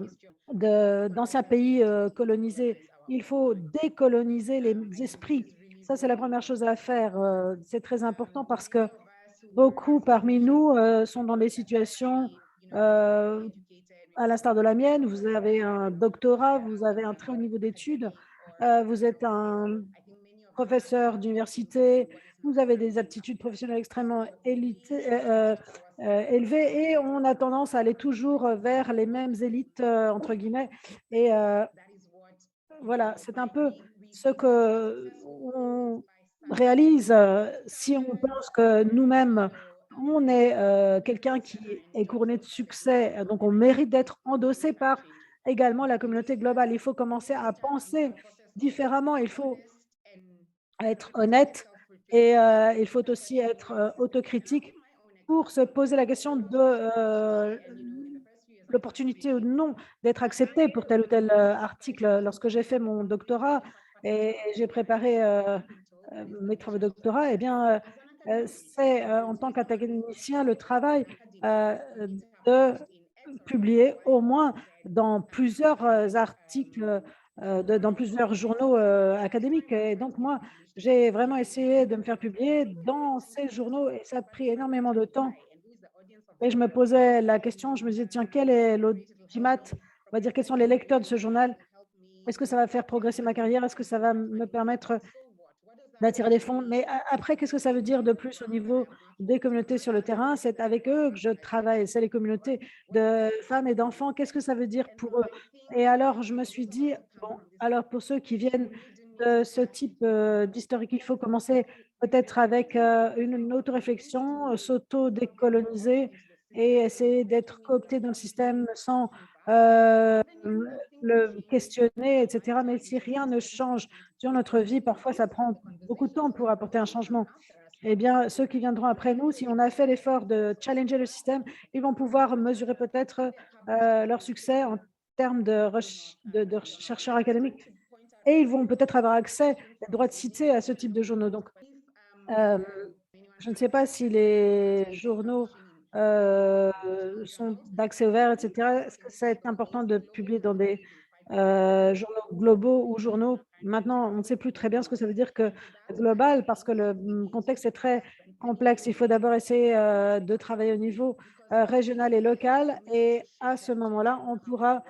Speaker 1: d'anciens pays colonisés, il faut décoloniser les esprits. Ça, c'est la première chose à faire. C'est très important parce que beaucoup parmi nous sont dans des situations, à l'instar de la mienne. Vous avez un doctorat, vous avez un très haut niveau d'études, vous êtes un professeur d'université, vous avez des aptitudes professionnelles extrêmement élevées et on a tendance à aller toujours vers les mêmes élites, entre guillemets. Et voilà, c'est un peu ce qu'on réalise si on pense que nous-mêmes, on est quelqu'un qui est couronné de succès, donc on mérite d'être endossé par également la communauté globale. Il faut commencer à penser différemment, il faut être honnête et il faut aussi être autocritique pour se poser la question de l'opportunité ou non d'être accepté pour tel ou tel article. Lorsque j'ai fait mon doctorat et j'ai préparé mes travaux de doctorat, eh bien, c'est en tant qu'académicien le travail de publier au moins dans plusieurs articles, dans plusieurs journaux académiques. Et donc, moi, j'ai vraiment essayé de me faire publier dans ces journaux et ça a pris énormément de temps. Et je me posais la question, je me disais, tiens, quel est l'audimat? On va dire, quels sont les lecteurs de ce journal? Est-ce que ça va faire progresser ma carrière? Est-ce que ça va me permettre d'attirer des fonds? Mais après, qu'est-ce que ça veut dire de plus au niveau des communautés sur le terrain? C'est avec eux que je travaille, c'est les communautés de femmes et d'enfants. Qu'est-ce que ça veut dire pour eux? Et alors, je me suis dit, bon, alors pour ceux qui viennent de ce type d'historique, il faut commencer peut-être avec une auto-réflexion, s'auto-décoloniser et essayer d'être coopté dans le système sans le questionner, etc. Mais si rien ne change sur notre vie, parfois ça prend beaucoup de temps pour apporter un changement. Eh bien, ceux qui viendront après nous, si on a fait l'effort de challenger le système, ils vont pouvoir mesurer peut-être leur succès en termes de chercheurs académiques et ils vont peut-être avoir accès, le droit de citer à ce type de journaux. Donc, euh, je ne sais pas si les journaux sont d'accès ouvert, etc. Est-ce que c'est important de publier dans des journaux globaux ou journaux? Maintenant, on ne sait plus très bien ce que ça veut dire que global parce que le contexte est très complexe. Il faut d'abord essayer de travailler au niveau régional et local et à ce moment-là, on pourra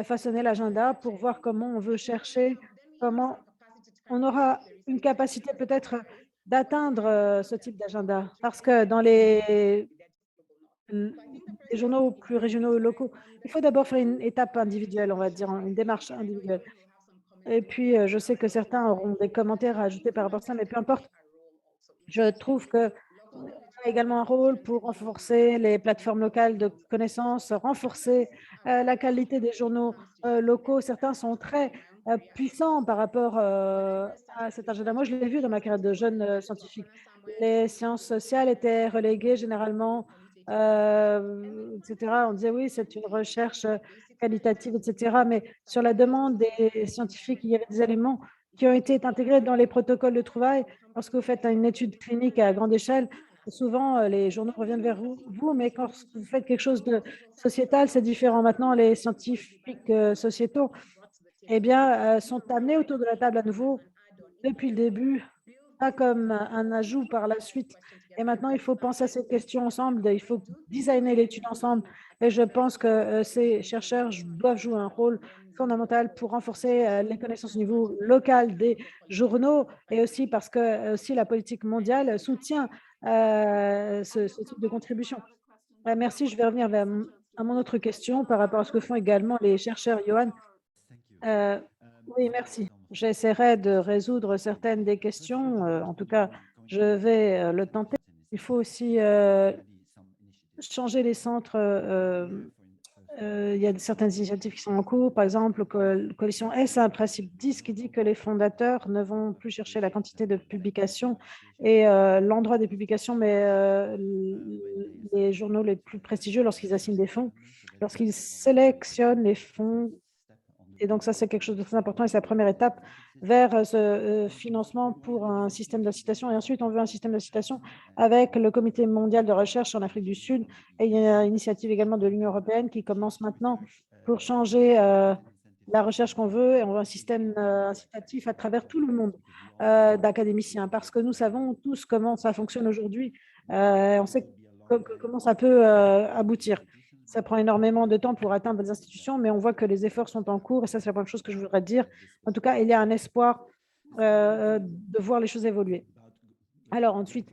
Speaker 1: façonner l'agenda pour voir comment on veut chercher, comment on aura une capacité peut-être d'atteindre ce type d'agenda parce que dans les journaux plus régionaux ou locaux, il faut d'abord faire une étape individuelle, on va dire, une démarche individuelle. Et puis, je sais que certains auront des commentaires à ajouter par rapport à ça, mais peu importe. Je trouve que a également un rôle pour renforcer les plateformes locales de connaissances, renforcer la qualité des journaux locaux. Certains sont très puissants par rapport à cet agenda. Moi, je l'ai vu dans ma carrière de jeune scientifique. Les sciences sociales étaient reléguées généralement, etc. On disait oui, c'est une recherche qualitative, etc. Mais sur la demande des scientifiques, il y avait des éléments qui ont été intégrés dans les protocoles de trouvailles. Lorsque vous faites une étude clinique à grande échelle, souvent les journaux reviennent vers vous, mais quand vous faites quelque chose de sociétal, c'est différent. Maintenant, les scientifiques sociétaux eh bien, sont amenés autour de la table à nouveau depuis le début, pas comme un ajout par la suite. Et maintenant, il faut penser à cette question ensemble, il faut designer l'étude ensemble. Et je pense que ces chercheurs doivent jouer un rôle fondamental pour renforcer les connaissances au niveau local des journaux et aussi parce que aussi la politique mondiale soutient ce type de contribution. Merci, je vais revenir à mon autre question par rapport à ce que font également les chercheurs, Johan. Euh, oui, merci. J'essaierai de résoudre certaines des questions. En tout cas, je vais le tenter. Il faut aussi changer les centres. Il y a certaines initiatives qui sont en cours. Par exemple, Coalition S a un principe 10 qui dit que les fondateurs ne vont plus chercher la quantité de publications et l'endroit des publications, mais les journaux les plus prestigieux lorsqu'ils assignent des fonds. Lorsqu'ils sélectionnent les fonds Et donc, ça, c'est quelque chose de très important et c'est la première étape vers ce financement pour un système d'incitation. Et ensuite, on veut un système d'incitation avec le Comité mondial de recherche en Afrique du Sud. Et il y a une initiative également de l'Union européenne qui commence maintenant pour changer la recherche qu'on veut. Et on veut un système incitatif à travers tout le monde d'académiciens parce que nous savons tous comment ça fonctionne aujourd'hui. On sait comment ça peut aboutir. Ça prend énormément de temps pour atteindre les institutions, mais on voit que les efforts sont en cours et ça, c'est la première chose que je voudrais dire. En tout cas, il y a un espoir de voir les choses évoluer. Alors ensuite,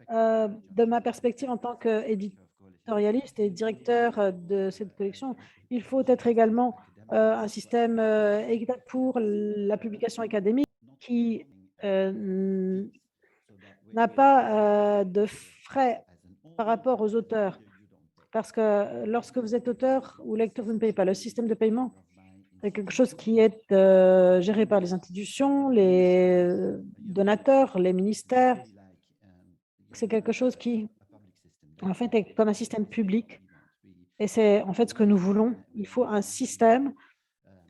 Speaker 1: de ma perspective en tant qu'éditorialiste et directeur de cette collection, il faut être également un système équitable pour la publication académique qui n'a pas de frais par rapport aux auteurs. Parce que lorsque vous êtes auteur ou lecteur, vous ne payez pas. Le système de paiement, c'est quelque chose qui est géré par les institutions, les donateurs, les ministères. C'est quelque chose qui, en fait, est comme un système public. Et c'est en fait ce que nous voulons. Il faut un système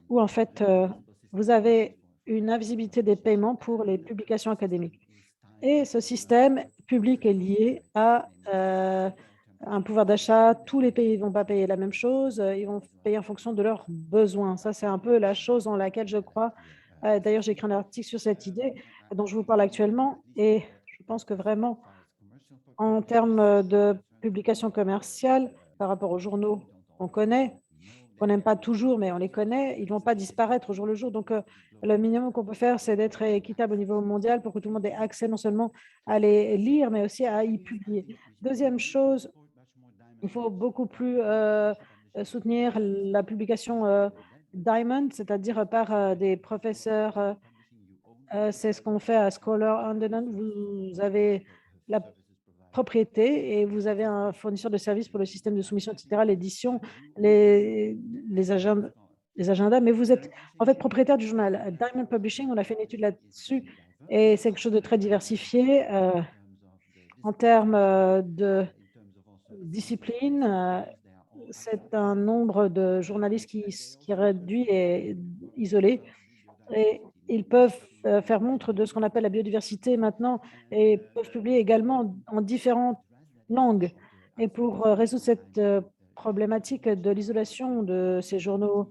Speaker 1: où, en fait, vous avez une invisibilité des paiements pour les publications académiques. Et ce système public est lié à un pouvoir d'achat. Tous les pays ne vont pas payer la même chose. Ils vont payer en fonction de leurs besoins. Ça, c'est un peu la chose dans laquelle je crois. D'ailleurs, j'ai écrit un article sur cette idée dont je vous parle actuellement. Et je pense que vraiment, en termes de publication commerciale, par rapport aux journaux qu'on connaît, qu'on n'aime pas toujours, mais on les connaît, ils ne vont pas disparaître au jour le jour. Donc, le minimum qu'on peut faire, c'est d'être équitable au niveau mondial pour que tout le monde ait accès non seulement à les lire, mais aussi à y publier. Deuxième chose, il faut beaucoup plus soutenir la publication Diamond, c'est-à-dire par des professeurs. C'est ce qu'on fait à Scholar London. Vous avez la propriété et vous avez un fournisseur de services pour le système de soumission, etc., l'édition, les agendas, mais vous êtes en fait propriétaire du journal. Diamond Publishing, on a fait une étude là-dessus et c'est quelque chose de très diversifié en termes de discipline. C'est un nombre de journalistes qui est réduit et isolé. Et ils peuvent faire montre de ce qu'on appelle la biodiversité maintenant et peuvent publier également en différentes langues. Et pour résoudre cette problématique de l'isolation de ces journaux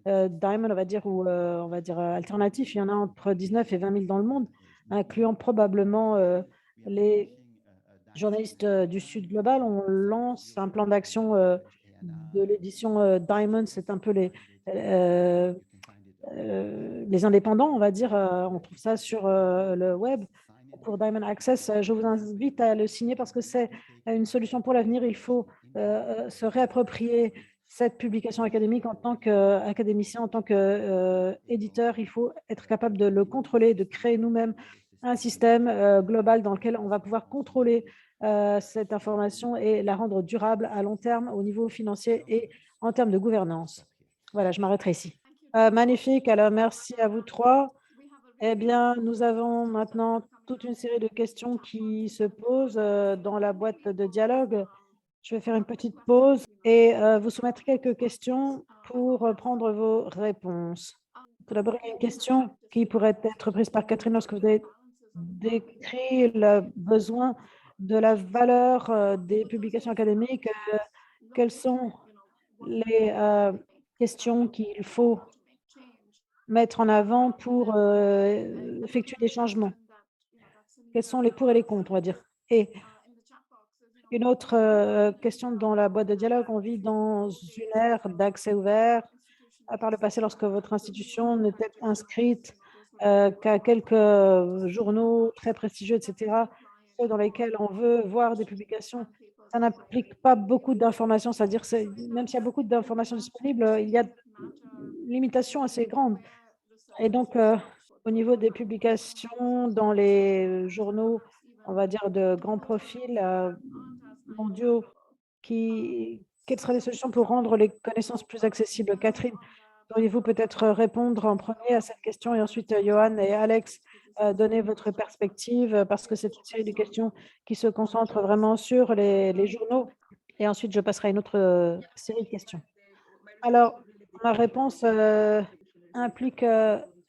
Speaker 1: Diamond, on va dire, ou on va dire alternatifs, il y en a entre 19 et 20 000 dans le monde, incluant probablement les journalistes du Sud global. On lance un plan d'action de l'édition Diamond, c'est un peu les indépendants, on va dire, on trouve ça sur le web. Pour Diamond Access, je vous invite à le signer parce que c'est une solution pour l'avenir. Il faut se réapproprier cette publication académique en tant qu'académicien, en tant qu'éditeur. Il faut être capable de le contrôler, de créer nous-mêmes un système global dans lequel on va pouvoir contrôler cette information et la rendre durable à long terme au niveau financier et en termes de gouvernance. Voilà, je m'arrêterai ici. Magnifique. Alors, merci à vous trois. Eh bien, nous avons maintenant toute une série de questions qui se posent dans la boîte de dialogue. Je vais faire une petite pause et vous soumettre quelques questions pour prendre vos réponses. Tout d'abord, il y a une question qui pourrait être prise par Catherine lorsque vous avez décrit le besoin de la valeur des publications académiques. Quelles sont les questions qu'il faut mettre en avant pour effectuer des changements? Quels sont les pour et les contre, on va dire? Et une autre question dans la boîte de dialogue, on vit dans une ère d'accès ouvert. Par le passé, lorsque votre institution n'était inscrite qu'à quelques journaux très prestigieux, etc., ceux dans lesquels on veut voir des publications, ça n'implique pas beaucoup d'informations, c'est-à-dire même s'il y a beaucoup d'informations disponibles, il y a une limitation assez grande. Et donc, au niveau des publications dans les journaux, on va dire de grand profil mondiaux, quelles seraient les solutions pour rendre les connaissances plus accessibles? Catherine, pourriez-vous peut-être répondre en premier à cette question et ensuite Johan et Alex, donner votre perspective parce que c'est une série de questions qui se concentrent vraiment sur les journaux et ensuite je passerai à une autre série de questions. Alors, ma réponse implique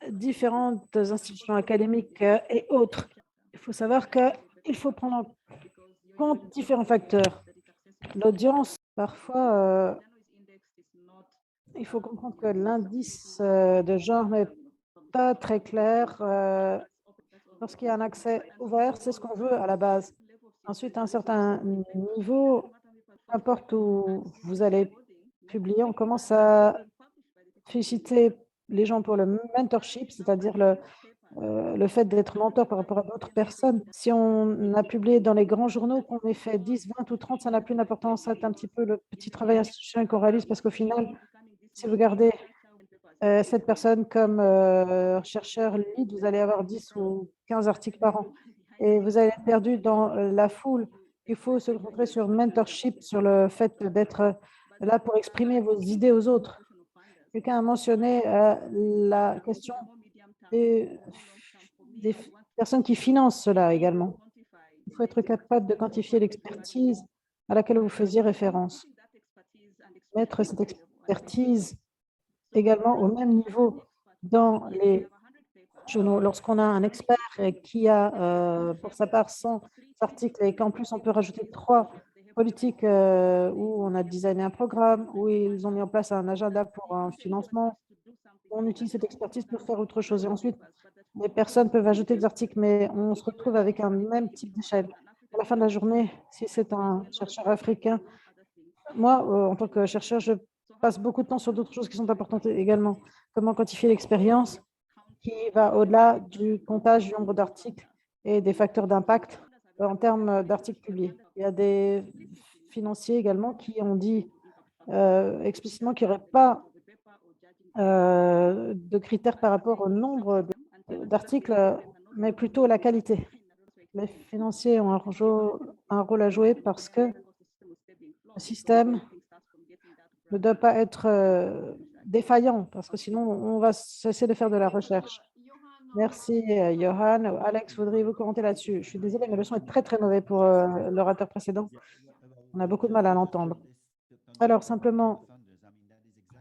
Speaker 1: différentes institutions académiques et autres. Il faut savoir qu'il faut prendre en compte différents facteurs. L'audience, parfois, il faut comprendre que l'indice de genre n'est pas très clair. Lorsqu'il y a un accès ouvert, c'est ce qu'on veut à la base. Ensuite, à un certain niveau, n'importe où vous allez publier, on commence à féliciter les gens pour le mentorship, c'est-à-dire le fait d'être mentor par rapport à d'autres personnes. Si on a publié dans les grands journaux, qu'on ait fait 10, 20 ou 30, ça n'a plus d'importance. C'est un petit peu le petit travail institutionnel qu'on réalise parce qu'au final, si vous gardez cette personne comme chercheur lead, vous allez avoir 10 ou 15 articles par an et vous allez être perdu dans la foule. Il faut se concentrer sur mentorship, sur le fait d'être là pour exprimer vos idées aux autres. Quelqu'un a mentionné la question des personnes qui financent cela également. Il faut être capable de quantifier l'expertise à laquelle vous faisiez référence. Mettre cette expertise également au même niveau dans les journaux. Lorsqu'on a un expert qui a pour sa part 100 articles et qu'en plus on peut rajouter 3 politiques où on a designé un programme, où ils ont mis en place un agenda pour un financement, on utilise cette expertise pour faire autre chose. Et ensuite, les personnes peuvent ajouter des articles, mais on se retrouve avec un même type d'échelle. À la fin de la journée, si c'est un chercheur africain, moi, en tant que chercheur, je passe beaucoup de temps sur d'autres choses qui sont importantes également. Comment quantifier l'expérience qui va au-delà du comptage du nombre d'articles et des facteurs d'impact en termes d'articles publiés. Il y a des financiers également qui ont dit explicitement qu'il n'y aurait pas de critères par rapport au nombre d'articles, mais plutôt la qualité. Les financiers ont un rôle à jouer parce que le système ne doit pas être défaillant, parce que sinon, on va cesser de faire de la recherche. Merci, Johan. Alex, voudriez-vous commenter là-dessus? Je suis désolée, mais le son est très, très mauvais pour l'orateur précédent. On a beaucoup de mal à l'entendre. Alors, simplement,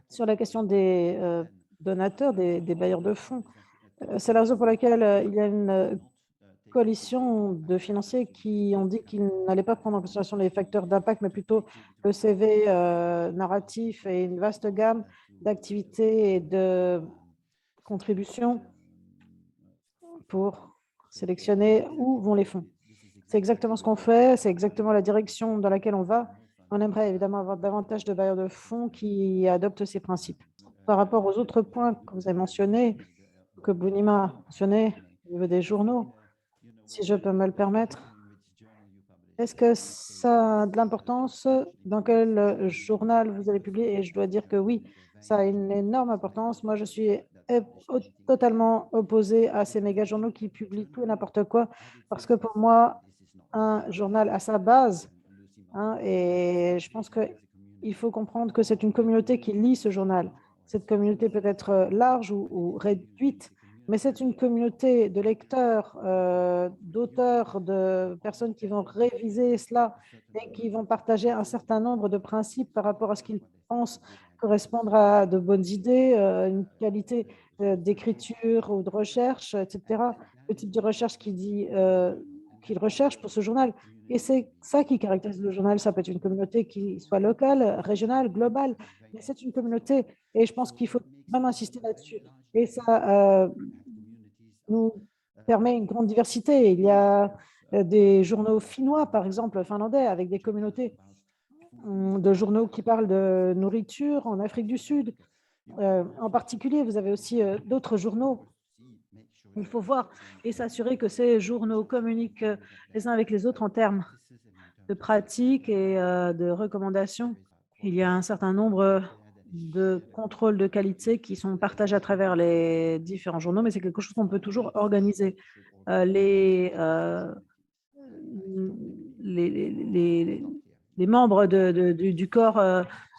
Speaker 1: sur la question des donateurs, des bailleurs de fonds, c'est la raison pour laquelle il y a une coalition de financiers qui ont dit qu'ils n'allaient pas prendre en considération les facteurs d'impact, mais plutôt le CV narratif et une vaste gamme d'activités et de contributions pour sélectionner où vont les fonds. C'est exactement ce qu'on fait, c'est exactement la direction dans laquelle on va. On aimerait évidemment avoir davantage de bailleurs de fonds qui adoptent ces principes. Par rapport aux autres points que vous avez mentionnés, que Bounima a mentionné au niveau des journaux, si je peux me le permettre, est-ce que ça a de l'importance dans quel journal vous allez publier? Et je dois dire que oui, ça a une énorme importance. Moi, je suis totalement opposée à ces méga journaux qui publient tout et n'importe quoi, parce que pour moi, un journal a sa base, hein, et je pense qu'il faut comprendre que c'est une communauté qui lit ce journal. Cette communauté peut être large ou réduite, mais c'est une communauté de lecteurs, d'auteurs, de personnes qui vont réviser cela et qui vont partager un certain nombre de principes par rapport à ce qu'ils pensent correspondre à de bonnes idées, une qualité d'écriture ou de recherche, etc. Le type de recherche qu'il recherche pour ce journal. Et c'est ça qui caractérise le journal. Ça peut être une communauté qui soit locale, régionale, globale, mais c'est une communauté et je pense qu'il faut vraiment insister là-dessus. Et ça nous permet une grande diversité. Il y a des journaux finnois, par exemple, finlandais, avec des communautés de journaux qui parlent de nourriture en Afrique du Sud. En particulier, vous avez aussi d'autres journaux. Il faut voir et s'assurer que ces journaux communiquent les uns avec les autres en termes de pratiques et de recommandations. Il y a un certain nombre de contrôles de qualité qui sont partagés à travers les différents journaux, mais c'est quelque chose qu'on peut toujours organiser. Les membres du corps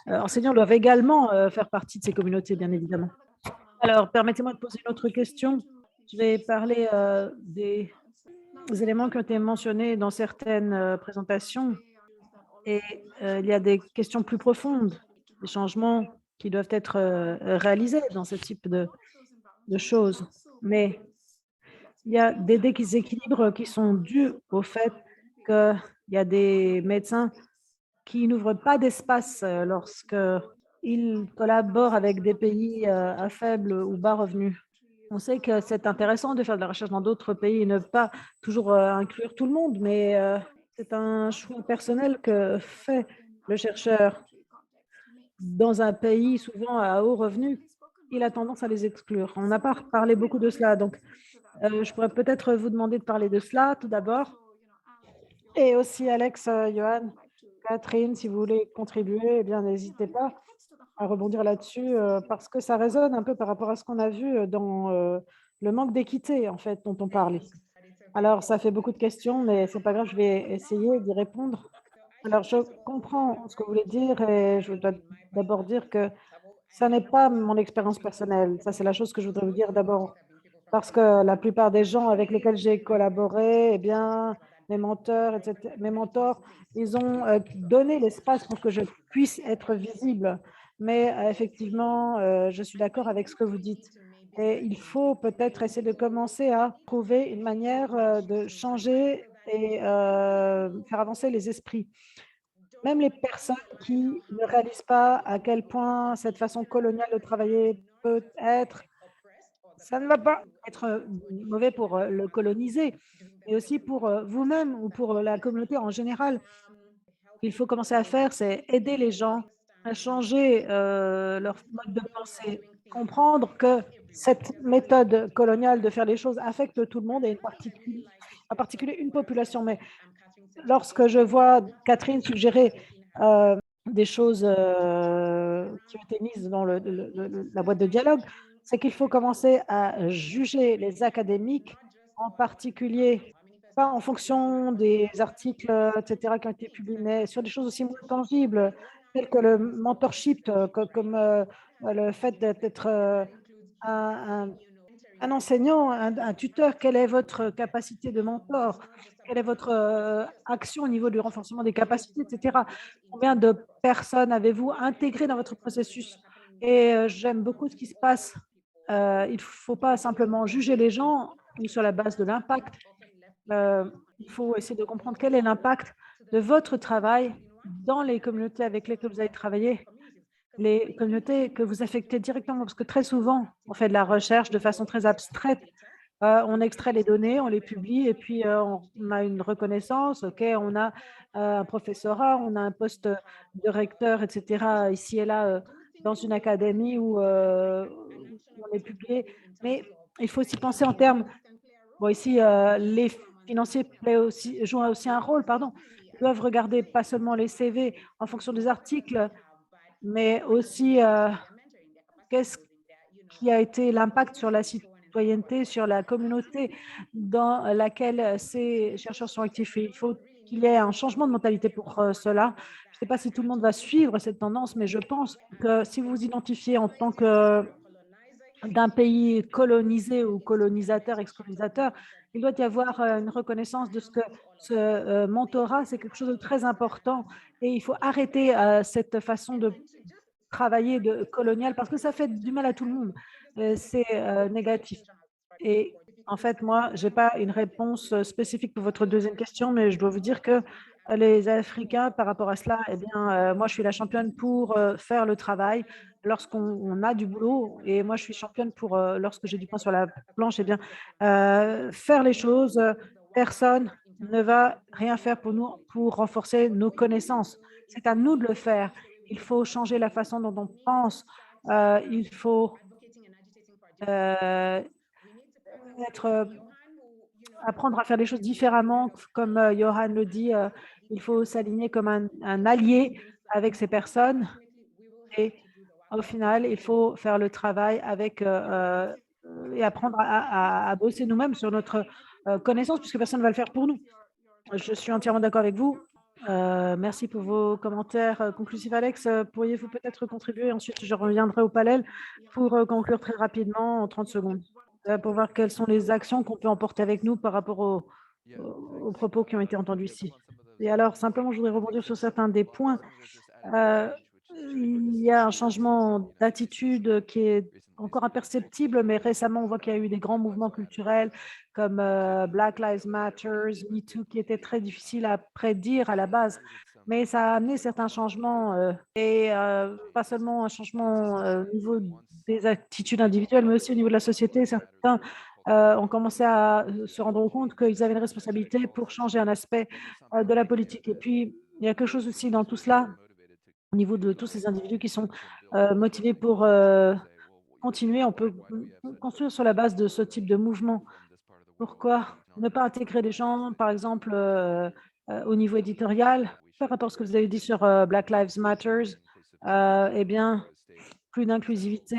Speaker 1: enseignant doivent également faire partie de ces communautés, bien évidemment. Alors, permettez-moi de poser une autre question. Je vais parler des éléments qui ont été mentionnés dans certaines présentations. Et il y a des questions plus profondes, des changements qui doivent être réalisés dans ce type de choses. Mais il y a des déséquilibres qui sont dus au fait qu'il y a des médecins qui n'ouvrent pas d'espace lorsqu'ils collaborent avec des pays à faible ou bas revenu. On sait que c'est intéressant de faire de la recherche dans d'autres pays et ne pas toujours inclure tout le monde, mais c'est un choix personnel que fait le chercheur. Dans un pays souvent à haut revenu, il a tendance à les exclure. On n'a pas parlé beaucoup de cela, donc je pourrais peut-être vous demander de parler de cela tout d'abord. Et aussi Alex, Johan, Catherine, si vous voulez contribuer, eh bien n'hésitez pas à rebondir là-dessus parce que ça résonne un peu par rapport à ce qu'on a vu dans le manque d'équité en fait dont on parlait. Alors ça fait beaucoup de questions, mais c'est pas grave, je vais essayer d'y répondre. Alors je comprends ce que vous voulez dire et je dois d'abord dire que ça n'est pas mon expérience personnelle. Ça, c'est la chose que je voudrais vous dire d'abord. Parce que la plupart des gens avec lesquels j'ai collaboré, eh bien, mes mentors, etc., mes mentors, ils ont donné l'espace pour que je puisse être visible. Mais effectivement, je suis d'accord avec ce que vous dites. Et il faut peut-être essayer de commencer à trouver une manière de changer et faire avancer les esprits. Même les personnes qui ne réalisent pas à quel point cette façon coloniale de travailler peut être, ça ne va pas être mauvais pour le colonisé, mais aussi pour vous-même ou pour la communauté en général. Ce qu'il faut commencer à faire, c'est aider les gens à changer leur mode de pensée, comprendre que cette méthode coloniale de faire les choses affecte tout le monde et en particulier une population. Mais lorsque je vois Catherine suggérer des choses qui ont été mises dans la boîte de dialogue, c'est qu'il faut commencer à juger les académiques, en particulier, pas en fonction des articles, etc., qui ont été publiés, mais sur des choses aussi moins tangibles, telles que le mentorship, comme le fait d'être un, un enseignant, un tuteur. Quelle est votre capacité de mentor? Quelle est votre action au niveau du renforcement des capacités, etc. Combien de personnes avez-vous intégrées dans votre processus? Et j'aime beaucoup ce qui se passe. Il ne faut pas simplement juger les gens sur la base de l'impact. Il faut essayer de comprendre quel est l'impact de votre travail dans les communautés avec lesquelles vous avez travaillé, les communautés que vous affectez directement, parce que très souvent, on fait de la recherche de façon très abstraite. On extrait les données, on les publie et puis on a une reconnaissance. OK, on a un professorat, on a un poste de recteur, etc., ici et là, dans une académie où on est publié. Mais il faut aussi penser en termes, bon, ici, les financiers jouent aussi un rôle, pardon. Ils doivent regarder pas seulement les CV en fonction des articles, mais aussi qu'est-ce qui a été l'impact sur la citoyenneté, sur la communauté dans laquelle ces chercheurs sont actifs. Et il faut qu'il y ait un changement de mentalité pour cela. Je ne sais pas si tout le monde va suivre cette tendance, mais je pense que si vous vous identifiez en tant que d'un pays colonisé ou colonisateur, ex-colonisateur, il doit y avoir une reconnaissance de ce que ce mentorat, c'est quelque chose de très important et il faut arrêter cette façon de travailler colonial parce que ça fait du mal à tout le monde. C'est négatif. Et en fait, moi, je n'ai pas une réponse spécifique pour votre deuxième question, mais je dois vous dire que les Africains, par rapport à cela, eh bien, moi, je suis la championne pour faire le travail lorsqu'on a du boulot. Et moi, je suis championne pour, lorsque j'ai du pain sur la planche, eh bien, faire les choses. Personne ne va rien faire pour nous pour renforcer nos connaissances. C'est à nous de le faire. Il faut changer la façon dont on pense. Il faut euh, être, apprendre à faire les choses différemment, comme Johan le dit. Il faut s'aligner comme un allié avec ces personnes. Et au final, il faut faire le travail avec et apprendre à bosser nous-mêmes sur notre connaissance, puisque personne ne va le faire pour nous. Je suis entièrement d'accord avec vous. Merci pour vos commentaires conclusifs, Alex. Pourriez-vous peut-être contribuer? Ensuite, je reviendrai au panel pour conclure très rapidement en 30 secondes, pour voir quelles sont les actions qu'on peut emporter avec nous par rapport aux propos qui ont été entendus ici. Et alors, simplement, je voudrais rebondir sur certains des points. Euh, il y a un changement d'attitude qui est encore imperceptible, mais récemment, on voit qu'il y a eu des grands mouvements culturels comme Black Lives Matter, MeToo, qui étaient très difficiles à prédire à la base. Mais ça a amené certains changements et pas seulement un changement au niveau des attitudes individuelles, mais aussi au niveau de la société. Certains ont commencé à se rendre compte qu'ils avaient une responsabilité pour changer un aspect de la politique. Et puis, il y a quelque chose aussi dans tout cela, au niveau de tous ces individus qui sont motivés pour continuer. On peut construire sur la base de ce type de mouvement. Pourquoi ne pas intégrer les gens, par exemple, au niveau éditorial, par rapport à ce que vous avez dit sur Black Lives Matter, eh bien, plus d'inclusivité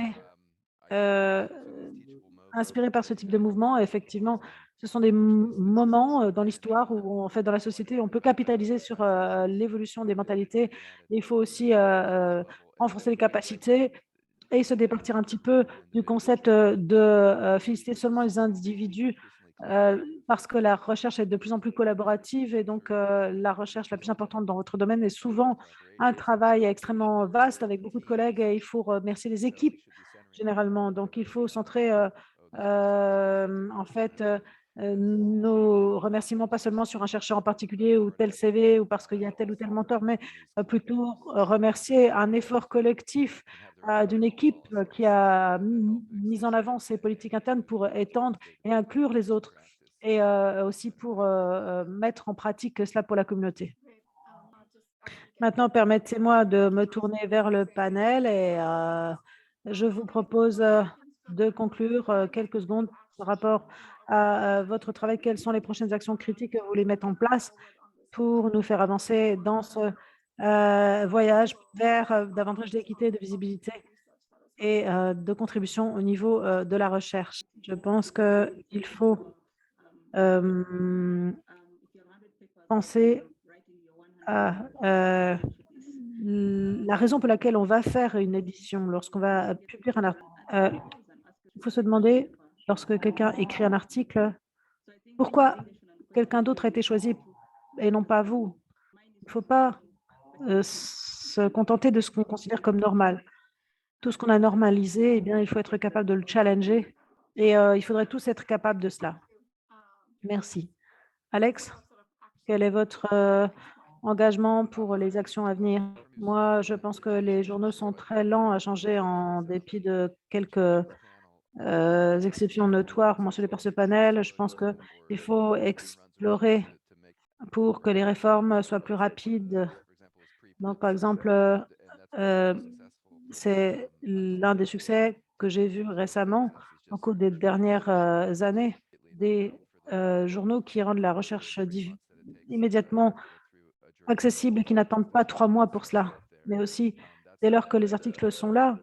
Speaker 1: inspirée par ce type de mouvement. Effectivement, ce sont des moments dans l'histoire où, en fait, dans la société, on peut capitaliser sur l'évolution des mentalités. Il faut aussi renforcer les capacités et se départir un petit peu du concept de féliciter seulement les individus parce que la recherche est de plus en plus collaborative et donc la recherche la plus importante dans votre domaine est souvent un travail extrêmement vaste avec beaucoup de collègues et il faut remercier les équipes généralement. Donc, il faut centrer en fait nos remerciements pas seulement sur un chercheur en particulier ou tel CV ou parce qu'il y a tel ou tel mentor, mais plutôt remercier un effort collectif d'une équipe qui a mis en avant ses politiques internes pour étendre et inclure les autres et aussi pour mettre en pratique cela pour la communauté. Maintenant, permettez-moi de me tourner vers le panel et je vous propose de conclure quelques secondes par rapport à votre travail. Quelles sont les prochaines actions critiques que vous voulez mettre en place pour nous faire avancer dans ce voyage vers davantage d'équité, de visibilité et de contribution au niveau de la recherche? Je pense qu'il faut penser à la raison pour laquelle on va faire une édition, lorsqu'on va publier un article. Il faut se demander, lorsque quelqu'un écrit un article, pourquoi quelqu'un d'autre a été choisi et non pas vous. Il ne faut pas se contenter de ce qu'on considère comme normal. Tout ce qu'on a normalisé, eh bien, il faut être capable de le challenger et il faudrait tous être capables de cela. Merci. Alex, quel est votre engagement pour les actions à venir? Moi, je pense que les journaux sont très lents à changer en dépit de quelques exceptions notoires mentionnées par ce panel. Je pense qu'il faut explorer pour que les réformes soient plus rapides. Donc, par exemple, c'est l'un des succès que j'ai vu récemment au cours des dernières années, des journaux qui rendent la recherche immédiatement accessible et qui n'attendent pas 3 mois pour cela. Mais aussi, dès lors que les articles sont là,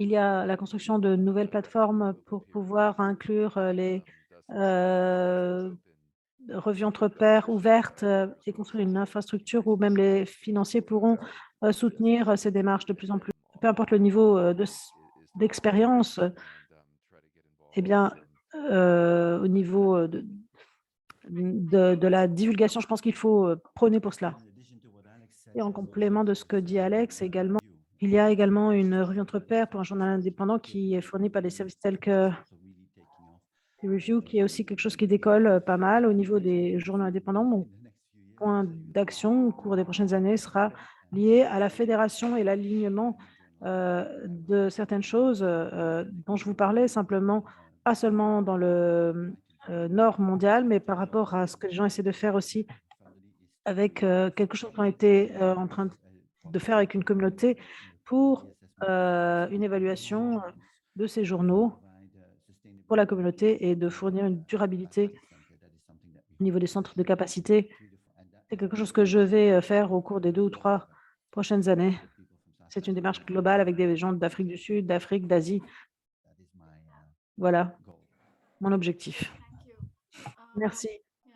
Speaker 1: il y a la construction de nouvelles plateformes pour pouvoir inclure les revues entre pairs ouvertes et construire une infrastructure où même les financiers pourront soutenir ces démarches de plus en plus. Peu importe le niveau d'expérience, eh bien, au niveau de la divulgation, je pense qu'il faut prôner pour cela. Et en complément de ce que dit Alex, également, il y a également une revue entre pairs pour un journal indépendant qui est fourni par des services tels que Peer Review, qui est aussi quelque chose qui décolle pas mal au niveau des journaux indépendants. Mon point d'action au cours des prochaines années sera lié à la fédération et l'alignement de certaines choses dont je vous parlais, simplement, pas seulement dans le nord mondial, mais par rapport à ce que les gens essaient de faire aussi avec quelque chose qu'on était en train de faire avec une communauté pour une évaluation de ces journaux pour la communauté et de fournir une durabilité au niveau des centres de capacité. C'est quelque chose que je vais faire au cours des 2 ou 3 prochaines années. C'est une démarche globale avec des gens d'Afrique du Sud, d'Afrique, d'Asie. Voilà mon objectif. Merci.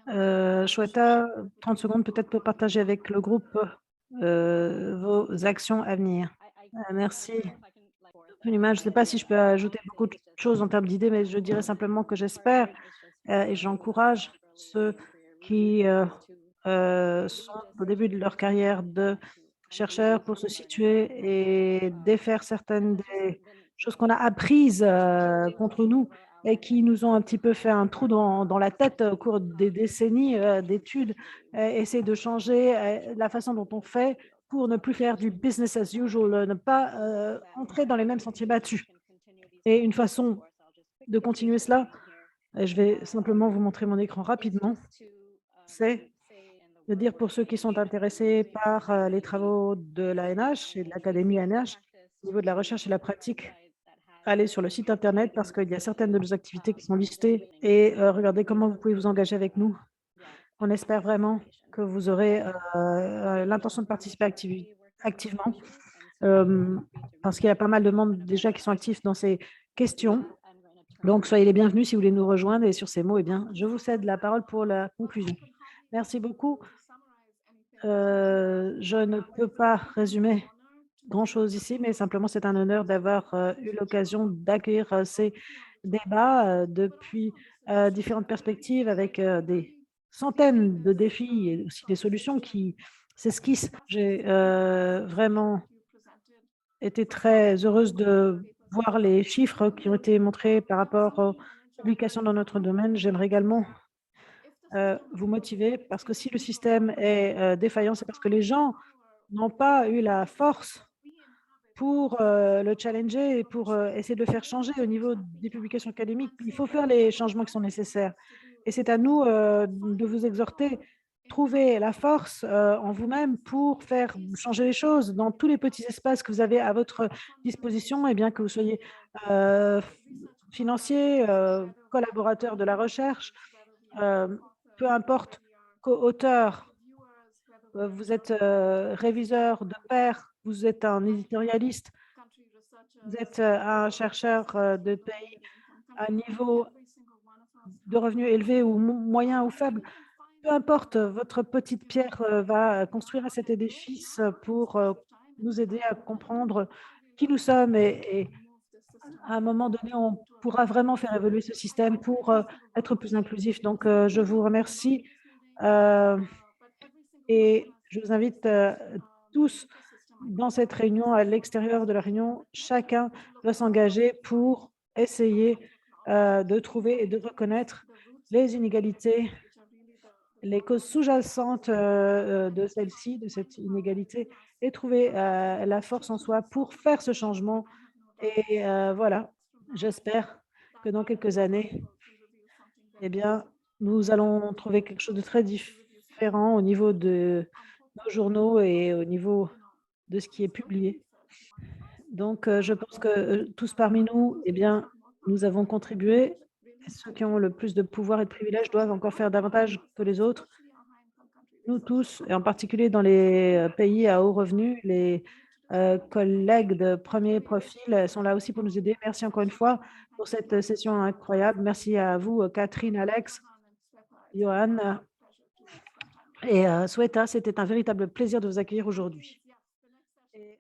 Speaker 1: Shweta, 30 secondes peut-être pour partager avec le groupe vos actions à venir. Merci. Je ne sais pas si je peux ajouter beaucoup de choses en termes d'idées, mais je dirais simplement que j'espère et j'encourage ceux qui sont au début de leur carrière de chercheurs pour se situer et défaire certaines des choses qu'on a apprises contre nous et qui nous ont un petit peu fait un trou dans la tête au cours des décennies d'études, essayer de changer la façon dont on fait pour ne plus faire du business as usual, ne pas entrer dans les mêmes sentiers battus. Et une façon de continuer cela, et je vais simplement vous montrer mon écran rapidement, c'est de dire pour ceux qui sont intéressés par les travaux de l'ANH et de l'Académie ANH, au niveau de la recherche et la pratique, allez sur le site internet parce qu'il y a certaines de nos activités qui sont listées et regardez comment vous pouvez vous engager avec nous. On espère vraiment que vous aurez l'intention de participer activement parce qu'il y a pas mal de monde déjà qui sont actifs dans ces questions. Donc, soyez les bienvenus si vous voulez nous rejoindre. Et sur ces mots, eh bien, je vous cède la parole pour la conclusion. Merci beaucoup. Je ne peux pas résumer grand-chose ici, mais simplement c'est un honneur d'avoir eu l'occasion d'accueillir ces débats depuis différentes perspectives avec des centaines de défis et aussi des solutions qui s'esquissent. J'ai vraiment été très heureuse de voir les chiffres qui ont été montrés par rapport aux publications dans notre domaine. J'aimerais également vous motiver parce que si le système est défaillant, c'est parce que les gens n'ont pas eu la force pour le challenger et pour essayer de le faire changer au niveau des publications académiques. Il faut faire les changements qui sont nécessaires. Et c'est à nous de vous exhorter, trouver la force en vous-même pour faire changer les choses dans tous les petits espaces que vous avez à votre disposition, et bien que vous soyez euh, financier, collaborateur de la recherche, euh, peu importe, co-auteur, vous êtes réviseur de pair, vous êtes un éditorialiste, vous êtes un chercheur de pays à niveau de revenus élevé ou moyen ou faible, peu importe, votre petite pierre va construire cet édifice pour nous aider à comprendre qui nous sommes et à un moment donné, on pourra vraiment faire évoluer ce système pour être plus inclusif. Donc, je vous remercie et je vous invite tous dans cette réunion, à l'extérieur de la réunion, chacun doit s'engager pour essayer de trouver et de reconnaître les inégalités, les causes sous-jacentes de celle-ci, de cette inégalité, et trouver la force en soi pour faire ce changement. Et voilà, j'espère que dans quelques années, eh bien, nous allons trouver quelque chose de très différent au niveau de nos journaux et au niveau de ce qui est publié. Donc, je pense que tous parmi nous, eh bien, nous avons contribué. Et ceux qui ont le plus de pouvoir et de privilèges doivent encore faire davantage que les autres. Nous tous, et en particulier dans les pays à haut revenu, les collègues de premier profil sont là aussi pour nous aider. Merci encore une fois pour cette session incroyable. Merci à vous, Catherine, Alex, Johan et Sweta. C'était un véritable plaisir de vous accueillir aujourd'hui. Et